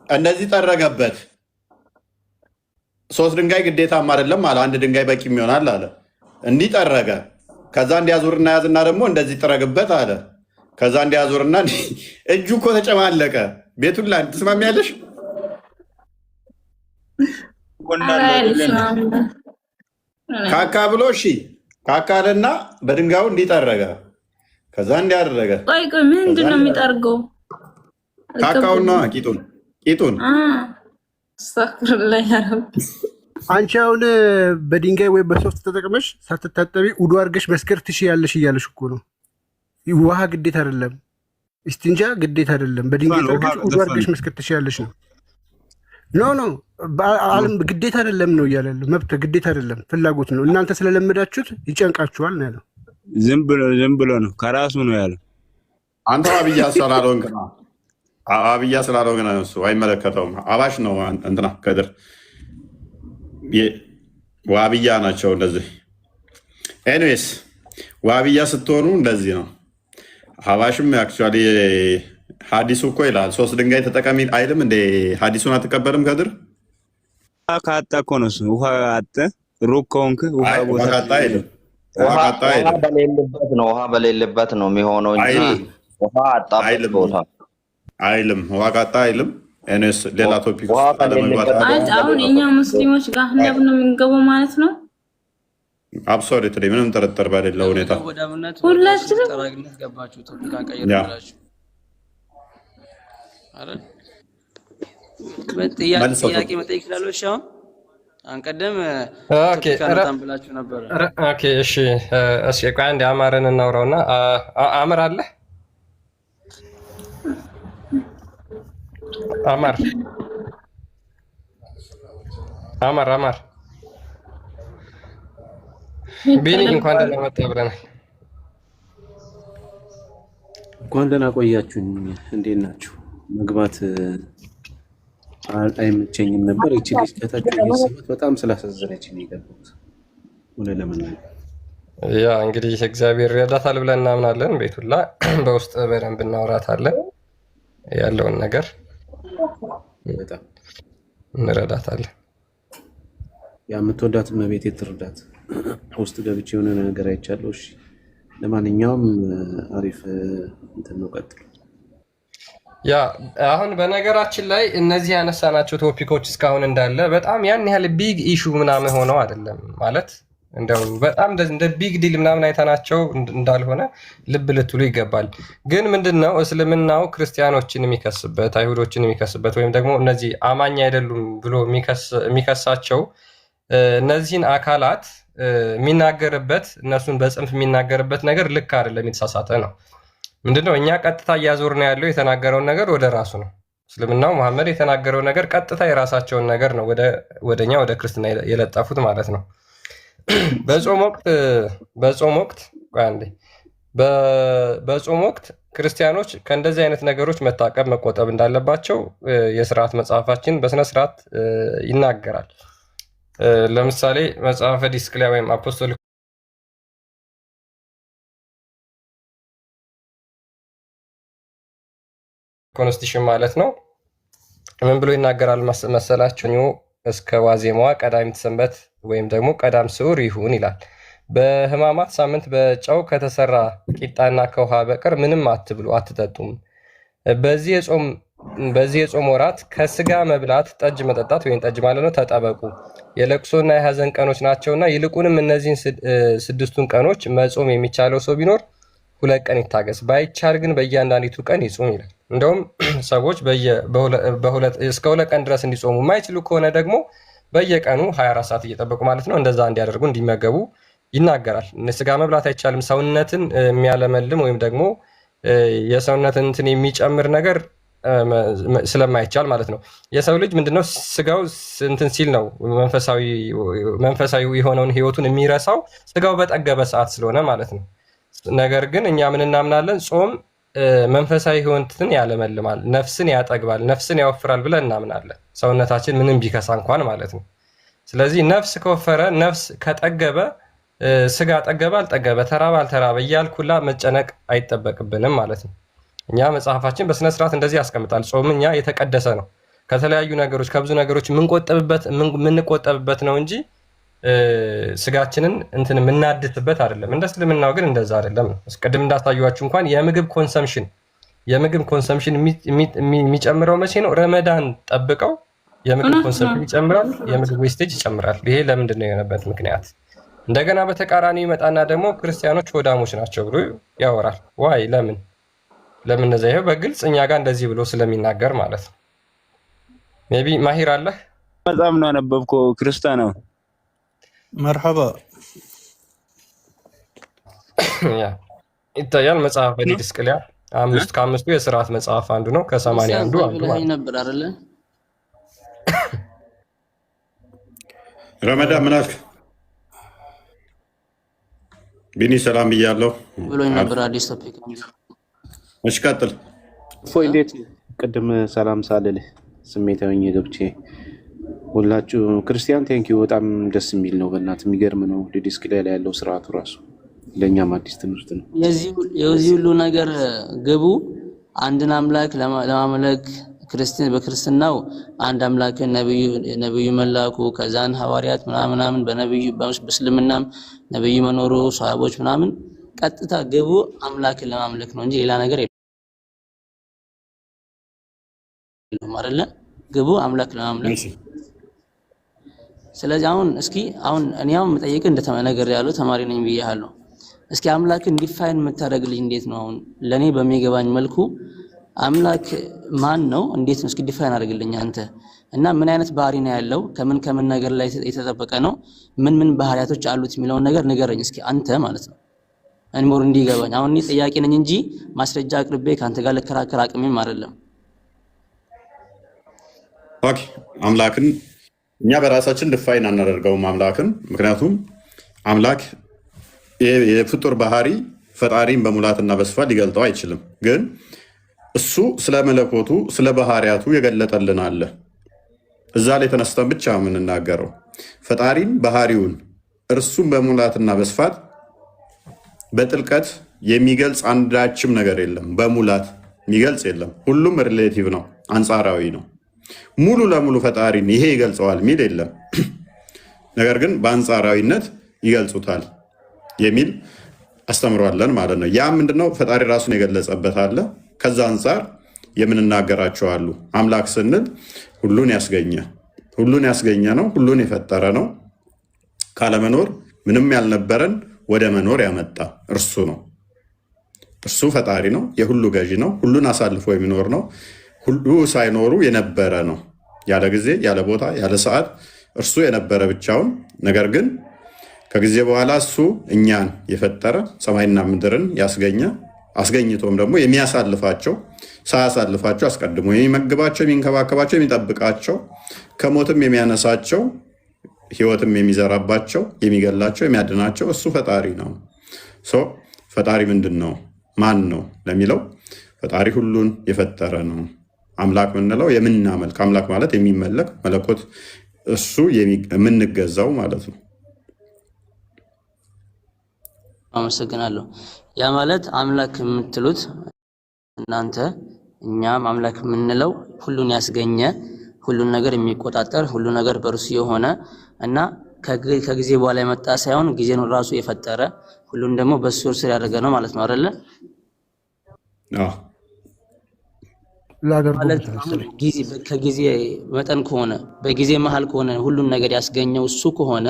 እንደዚህ ጠረገበት። 3 ድንጋይ ግዴታም አይደለም አለ። አንድ ድንጋይ በቂም ይሆናል አለ። እንዲህ ጠረገ። ከዛ እንዲያዙርና ያዝና ደግሞ እንደዚህ ጥረግበት አለ። ከዛ እንዲያዙርና እጁ እኮ ተጨማለቀ። ቤቱን ላይ ትስማሚያለሽ? ካካ ብሎ እሺ ካካልና በድንጋዩ እንዲጠረገ ከዛ እንዲያደረገ።
ቆይ ምንድን ነው የሚጠርገው?
ካካውና ቂጡን
አስተግፍሩላህ ያ ረቢ።
አንቺ አሁን በድንጋይ ወይ በሶፍት ተጠቅመሽ ሳትታጠቢ ውዱ አድርገሽ መስከር ትችያለሽ እያለሽ እኮ ነው። ውሃ ግዴታ አይደለም፣ እስቲንጃ ግዴታ አይደለም። በድንጋይ ጠርገሽ ውዱ አድርገሽ መስከር ትችያለሽ ነው። ኖ በዓለም ግዴታ አይደለም ነው እያለ መብት ግዴታ አይደለም፣ ፍላጎት ነው። እናንተ ስለለመዳችሁት ይጨንቃችኋል ነው ያለው።
ዝም ብሎ ነው ከራሱ ነው ያለው።
አንተ አብያ ስላልሆንክ ነው። አብያ ስላልሆንክ ነው። እሱ አይመለከተውም። አባሽ ነው እንትና ከድር ዋብያ ናቸው እንደዚህ። ኤኒዌይስ ዋብያ ስትሆኑ እንደዚህ ነው። ሀባሽም አክቹዋሊ ሀዲሱ እኮ ይላል 3 ድንጋይ ተጠቀሚ አይልም እንዴ? ሀዲሱን አትቀበልም ከድር?
ካጣ እኮ ነው እሱ። ውሃ አጣ ሩቅ ከሆንክ ውሃ ቦታ
ካጣ አይልም።
ውሃ በሌለበት ነው የሚሆነው እንጂ ውሃ አጣበት ቦታ
አይልም። ውሃ ካጣ አይልም። ኤንስ ሌላ ቶፒክ
አሁን እኛ ሙስሊሞች ገሃነም ነው የምንገባው ማለት ነው።
አብሶሉትሊ ምንም ጥርጥር በሌለው ሁኔታ
ሁላችንም
ተራግነት ገባችሁ። ቶፒክ አቀየራችሁ አይደል? ጥያቄ መጠየቅ ይችላል። እሺ አሁን አንቀደም ቶፒካን ብላችሁ ነበር።
ኦኬ እሺ እስኪ ቆይ አንዴ አማርን እናውራውና አማር አለ አማር ቢኒ እንኳን ደህና መጣህ ብለናል።
እንኳን ደህና ቆያችሁኝ። እንዴት ናችሁ? መግባት አይመቸኝም ነበር። እቺ ልጅ ከታችሁ እየሰማት በጣም ስላሳዘነችኝ ነው የገባሁት። ሆነ ለምን
ያ እንግዲህ እግዚአብሔር ይረዳታል ብለን እናምናለን። ቤቱላ በውስጥ በደንብ እናወራታለን። ያለውን ነገር
በጣም
እንረዳታለን።
የምትወዳት እመቤቴ ትርዳት። ውስጥ ገብቼ የሆነ ነገር አይቻለሁ። እሺ ለማንኛውም አሪፍ እንትን ነው፣ ቀጥሉ።
ያ አሁን በነገራችን ላይ እነዚህ ያነሳናቸው ቶፒኮች እስካሁን እንዳለ በጣም ያን ያህል ቢግ ኢሹ ምናምን ሆነው አይደለም ማለት እንደው በጣም እንደ ቢግ ዲል ምናምን አይተናቸው እንዳልሆነ ልብ ልትሉ ይገባል። ግን ምንድነው እስልምናው ክርስቲያኖችን የሚከስበት አይሁዶችን የሚከስበት ወይም ደግሞ እነዚህ አማኝ አይደሉም ብሎ የሚከሳቸው እነዚህን አካላት የሚናገርበት እነሱን በጽንፍ የሚናገርበት ነገር ልክ አይደለም፣ የተሳሳተ ነው። ምንድነው እኛ ቀጥታ እያዞር ነው ያለው የተናገረውን ነገር ወደ ራሱ ነው። እስልምናው መሐመድ የተናገረው ነገር ቀጥታ የራሳቸውን ነገር ነው ወደኛ ወደ ክርስትና የለጠፉት ማለት ነው። በጾም ወቅት ክርስቲያኖች ከእንደዚህ አይነት ነገሮች መታቀብ መቆጠብ እንዳለባቸው የስርዓት መጽሐፋችን በስነስርዓት ይናገራል። ለምሳሌ መጽሐፈ ዲስቅልያ ወይም አፖስቶሊክ ኮንስቲቱሽን ማለት ነው ምን ብሎ ይናገራል መሰላችሁ? እስከ ዋዜማዋ ቀዳሚት ሰንበት ወይም ደግሞ ቀዳም ስዑር ይሁን ይላል። በሕማማት ሳምንት በጨው ከተሰራ ቂጣና ከውሃ በቀር ምንም አትብሉ አትጠጡም። በዚህ የጾም ወራት ከስጋ መብላት፣ ጠጅ መጠጣት ወይም ጠጅ ማለት ነው ተጠበቁ። የለቅሶና የሐዘን ቀኖች ናቸውና ይልቁንም እነዚህን 6ቱን ቀኖች መጾም የሚቻለው ሰው ቢኖር 2 ቀን ይታገስ፣ ባይቻል ግን በእያንዳንዲቱ ቀን ይጾም ይላል። እንደውም ሰዎች እስከ 2 ቀን ድረስ እንዲጾሙ የማይችሉ ከሆነ ደግሞ በየቀኑ 24 ሰዓት እየጠበቁ ማለት ነው እንደዛ እንዲያደርጉ እንዲመገቡ ይናገራል። ስጋ መብላት አይቻልም። ሰውነትን የሚያለመልም ወይም ደግሞ የሰውነትን እንትን የሚጨምር ነገር ስለማይቻል ማለት ነው። የሰው ልጅ ምንድነው ስጋው እንትን ሲል ነው መንፈሳዊ የሆነውን ህይወቱን የሚረሳው ስጋው በጠገበ ሰዓት ስለሆነ ማለት ነው። ነገር ግን እኛ ምን እናምናለን? ጾም መንፈሳዊ ህይወትን ያለመልማል፣ ነፍስን ያጠግባል፣ ነፍስን ያወፍራል ብለን እናምናለን። ሰውነታችን ምንም ቢከሳ እንኳን ማለት ነው። ስለዚህ ነፍስ ከወፈረ፣ ነፍስ ከጠገበ፣ ስጋ ጠገበ አልጠገበ፣ ተራበ አልተራበ እያልኩ ሁላ መጨነቅ አይጠበቅብንም ማለት ነው። እኛ መጽሐፋችን በስነ ስርዓት እንደዚህ ያስቀምጣል። ጾም እኛ የተቀደሰ ነው፣ ከተለያዩ ነገሮች ከብዙ ነገሮች የምንቆጠብበት ነው እንጂ ስጋችንን እንትን የምናድትበት አይደለም። እንደ እስልምናው ግን እንደዛ አይደለም። ቅድም እንዳሳየኋችሁ እንኳን የምግብ ኮንሰምሽን የሚጨምረው መቼ ነው? ረመዳን ጠብቀው የምግብ ኮንሰምሽን ይጨምራል፣ የምግብ ዌስቴጅ ይጨምራል። ይሄ ለምንድን ነው የሆነበት ምክንያት? እንደገና በተቃራኒው ይመጣና ደግሞ ክርስቲያኖች ሆዳሞች ናቸው ብሎ ያወራል። ዋይ ለምን እነዚያ? ይኸው በግልጽ እኛ ጋር እንደዚህ ብሎ ስለሚናገር ማለት ነው። ሜይ ቢ ማሂር አለህ?
በጣም ነው አነበብከው ክርስቲያን ነው።
መርሐባ
ይታያል። መጽሐፍ ዲድስቅልያ ከአምስቱ የስርዓት መጽሐፍ አንዱ ነው። ከ80 አንዱ
ነበር አይደለ?
ረመዳን ምን አልክ? ቢኒ ሰላም ብያለሁ
ብሎኝ ነበር። አዲስ ቶፒክ
እሺ ቀጥል።
እፎይ እንዴት? ቅድም ሰላም ሳልልህ ስሜታዊ ገብቼ ሁላችሁ ክርስቲያን ቴንኪዩ። በጣም ደስ የሚል ነው። በእናትህ የሚገርም ነው። ዲድስቅልያ ላይ ያለው ስርዓቱ ራሱ ለእኛም አዲስ ትምህርት ነው።
የዚህ ሁሉ ነገር ግቡ አንድን አምላክ ለማምለክ በክርስትናው አንድ አምላክን ነብዩ መላኩ ከዛን ሐዋርያት ምናምን በነብዩ በእስልምናም ነብዩ መኖሩ ሷሃቦች ምናምን ቀጥታ ግቡ አምላክን ለማምለክ ነው እንጂ ሌላ ነገር የለም አይደለ? ግቡ አምላክ ለማምለክ። ስለዚህ አሁን እኔም መጠየቅ እንደተመነገር ያለው ተማሪ ነኝ ብያለሁ። እስኪ አምላክን ዲፋይን የምታደርግልኝ እንዴት ነው? አሁን ለኔ በሚገባኝ መልኩ አምላክ ማን ነው? እንዴት ነው? እስኪ ዲፋይን አድርግልኝ አንተ። እና ምን አይነት ባህሪ ነው ያለው? ከምን ነገር ላይ የተጠበቀ ነው? ምን ባህሪያቶች አሉት የሚለውን ነገር ንገረኝ እስኪ አንተ ማለት ነው። እንሞር እንዲገባኝ። አሁን እኔ ጥያቄ ነኝ እንጂ ማስረጃ አቅርቤ ካንተ ጋር ልከራከር አቅሜም አይደለም።
ኦኬ አምላክን እኛ በራሳችን ዲፋይን አናደርገውም አምላክን። ምክንያቱም አምላክ የፍጡር ባህሪ ፈጣሪን በሙላትና በስፋት ሊገልጠው አይችልም። ግን እሱ ስለ መለኮቱ ስለ ባህሪያቱ የገለጠልን አለ። እዛ ላይ ተነስተን ብቻ የምንናገረው ፈጣሪን ባህሪውን እርሱን በሙላትና በስፋት በጥልቀት የሚገልጽ አንዳችም ነገር የለም። በሙላት የሚገልጽ የለም። ሁሉም ሪሌቲቭ ነው፣ አንጻራዊ ነው። ሙሉ ለሙሉ ፈጣሪን ይሄ ይገልጸዋል የሚል የለም። ነገር ግን በአንጻራዊነት ይገልጹታል የሚል አስተምሯለን ማለት ነው። ያ ምንድነው? ፈጣሪ ራሱን የገለጸበት አለ። ከዛ አንጻር የምንናገራቸው አሉ። አምላክ ስንል ሁሉን ያስገኘ ነው፣ ሁሉን የፈጠረ ነው። ካለመኖር ምንም ያልነበረን ወደ መኖር ያመጣ እርሱ ነው። እርሱ ፈጣሪ ነው፣ የሁሉ ገዢ ነው፣ ሁሉን አሳልፎ የሚኖር ነው፣ ሁሉ ሳይኖሩ የነበረ ነው። ያለ ጊዜ፣ ያለ ቦታ፣ ያለ ሰዓት እርሱ የነበረ ብቻውን። ነገር ግን ከጊዜ በኋላ እሱ እኛን የፈጠረ ሰማይና ምድርን ያስገኘ አስገኝቶም ደግሞ የሚያሳልፋቸው ሳያሳልፋቸው አስቀድሞ የሚመግባቸው፣ የሚንከባከባቸው፣ የሚጠብቃቸው ከሞትም የሚያነሳቸው ህይወትም የሚዘራባቸው የሚገላቸው የሚያድናቸው እሱ ፈጣሪ ነው። ፈጣሪ ምንድን ነው? ማን ነው ለሚለው ፈጣሪ ሁሉን የፈጠረ ነው። አምላክ ምንለው የምናመልክ አምላክ ማለት የሚመለክ መለኮት እሱ የምንገዛው ማለት ነው።
አመሰግናለሁ። ያ ማለት አምላክ የምትሉት እናንተ እኛም አምላክ የምንለው ሁሉን ያስገኘ ሁሉን ነገር የሚቆጣጠር ሁሉ ነገር በእርሱ የሆነ እና ከጊዜ በኋላ የመጣ ሳይሆን ጊዜን ራሱ የፈጠረ ሁሉን ደግሞ በሱ ስር ያደረገ ነው ማለት ነው አይደለ? ከጊዜ መጠን ከሆነ በጊዜ መሀል ከሆነ ሁሉን ነገር ያስገኘው እሱ ከሆነ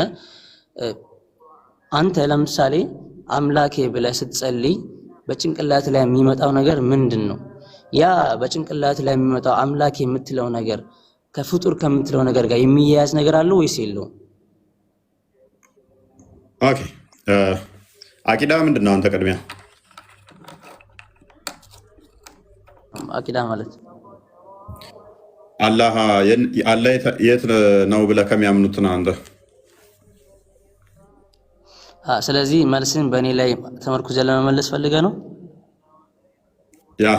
አንተ ለምሳሌ አምላኬ ብለህ ስትጸልይ በጭንቅላት ላይ የሚመጣው ነገር ምንድን ነው? ያ በጭንቅላት ላይ የሚመጣው አምላኬ የምትለው ነገር ከፍጡር ከምትለው ነገር ጋር የሚያያዝ ነገር አለው ወይስ የለውም?
ኦኬ አቂዳ ምንድን ነው? አንተ ቅድሚያ
አቂዳ ማለት
አላህ የት ነው ብለህ ከሚያምኑት ነው አንተ።
ስለዚህ መልስን በእኔ ላይ ተመርኩዘን ለመመለስ ፈልገ ነው
ያ።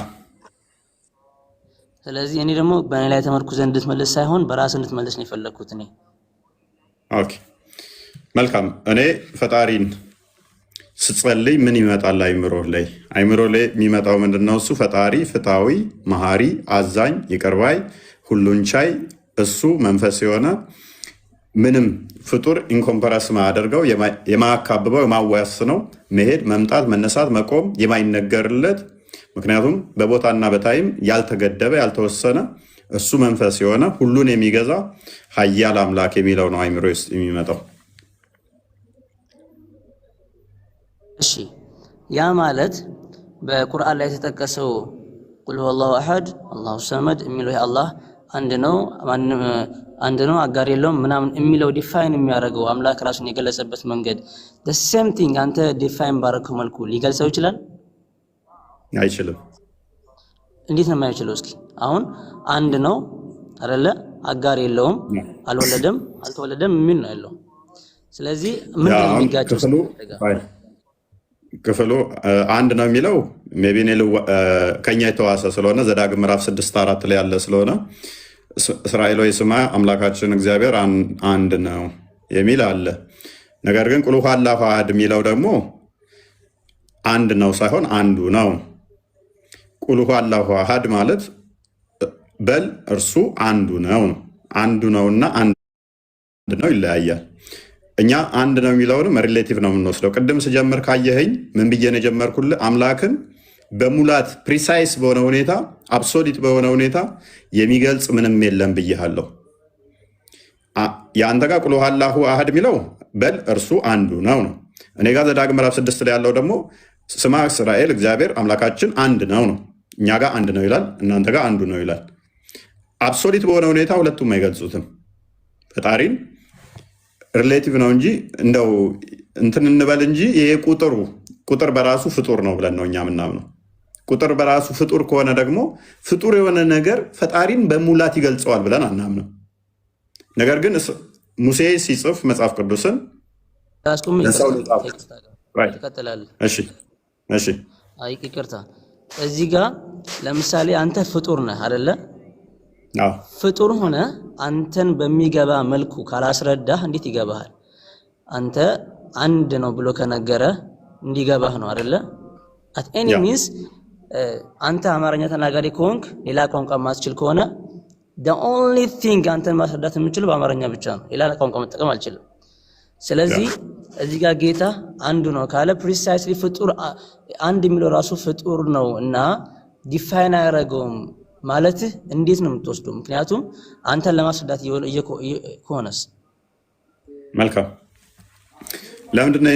ስለዚህ እኔ ደግሞ በእኔ ላይ ተመርኩዘን እንድትመለስ ሳይሆን በራስ እንድትመለስ ነው የፈለኩት እኔ።
ኦኬ መልካም። እኔ ፈጣሪን ስጸልይ ምን ይመጣል? አይምሮ ላይ የሚመጣው ምንድነው? እሱ ፈጣሪ ፍትሃዊ፣ መሐሪ፣ አዛኝ፣ ይቅርባይ፣ ሁሉን ቻይ፣ እሱ መንፈስ የሆነ ምንም ፍጡር ኢንኮምፐረስ ማያደርገው የማያካብበው የማዋያስነው መሄድ፣ መምጣት፣ መነሳት፣ መቆም የማይነገርለት ምክንያቱም በቦታና በታይም ያልተገደበ ያልተወሰነ እሱ መንፈስ የሆነ ሁሉን የሚገዛ ኃያል አምላክ የሚለው ነው አይምሮ ውስጥ የሚመጣው።
እሺ ያ ማለት በቁርአን ላይ የተጠቀሰው ቁል ሁወላሁ አሐድ አላሁ ሰመድ የሚለው አላህ አንድ ነው አጋር የለውም ምናምን የሚለው ዲፋይን የሚያደርገው አምላክ ራሱን የገለጸበት መንገድ the same thing አንተ ዲፋይን ባረከው መልኩ ሊገልጸው ይችላል?
አይችልም።
እንዴት ነው የማይችለው? እስኪ አሁን አንድ ነው አይደለ? አጋር የለውም፣ አልወለደም፣ አልተወለደም የሚል ነው ያለው። ስለዚህ ምን ነው የሚጋጨው?
ክፍሉ አንድ ነው የሚለው ሜቢ ከኛ የተዋሰ ስለሆነ ዘዳግም ምዕራፍ 6:4 ላይ ያለ ስለሆነ እስራኤል ሆይ ስማ አምላካችን እግዚአብሔር አንድ ነው የሚል አለ። ነገር ግን ቁል ሁወላሁ አሐድ የሚለው ደግሞ አንድ ነው ሳይሆን አንዱ ነው። ቁል ሁወላሁ አሐድ ማለት በል እርሱ አንዱ ነው። አንዱ ነውና አንድ ነው ይለያያል። እኛ አንድ ነው የሚለውንም ሪሌቲቭ ነው የምንወስደው። ቅድም ስጀምር ካየኸኝ ምን ብዬ ነው የጀመርኩልህ? አምላክን በሙላት ፕሪሳይስ በሆነ ሁኔታ አብሶሊት በሆነ ሁኔታ የሚገልጽ ምንም የለም ብያለሁ። የአንተ ጋር ቁል ሁወላሁ አሐድ የሚለው በል እርሱ አንዱ ነው ነው። እኔ ጋር ዘዳግም ምዕራፍ 6 ላይ ያለው ደግሞ ስማ እስራኤል እግዚአብሔር አምላካችን አንድ ነው ነው። እኛ ጋር አንድ ነው ይላል፣ እናንተ ጋር አንዱ ነው ይላል። አብሶሊት በሆነ ሁኔታ ሁለቱም አይገልጹትም። ፈጣሪን ሪሌቲቭ ነው እንጂ እንደው እንትን እንበል እንጂ ይሄ ቁጥር በራሱ ፍጡር ነው ብለን ነው እኛ የምናምነው። ቁጥር በራሱ ፍጡር ከሆነ ደግሞ ፍጡር የሆነ ነገር ፈጣሪን በሙላት ይገልጸዋል ብለን አናምነው። ነገር ግን ሙሴ ሲጽፍ መጽሐፍ ቅዱስን
ይቅርታ፣ እዚህ ጋር ለምሳሌ አንተ ፍጡር ነህ አይደለ? ፍጡር ሆነ አንተን በሚገባ መልኩ ካላስረዳህ እንዴት ይገባሃል? አንተ አንድ ነው ብሎ ከነገረ እንዲገባህ ነው አይደለ? at any means አንተ አማርኛ ተናጋሪ ከሆንክ ሌላ ቋንቋ ማትችል ከሆነ the only thing አንተን ማስረዳት የምችለው በአማርኛ ብቻ ነው። ሌላ ቋንቋ መጠቀም አልችልም። ስለዚህ እዚህ ጋር ጌታ አንዱ ነው ካለ ፕሪሳይስሊ ፍጡር አንድ የሚለው ራሱ ፍጡር ነው እና ዲፋይን አያደርገውም ማለትህ እንዴት ነው የምትወስደው? ምክንያቱም አንተን ለማስረዳት ከሆነስ
መልካም ለምንድን ነው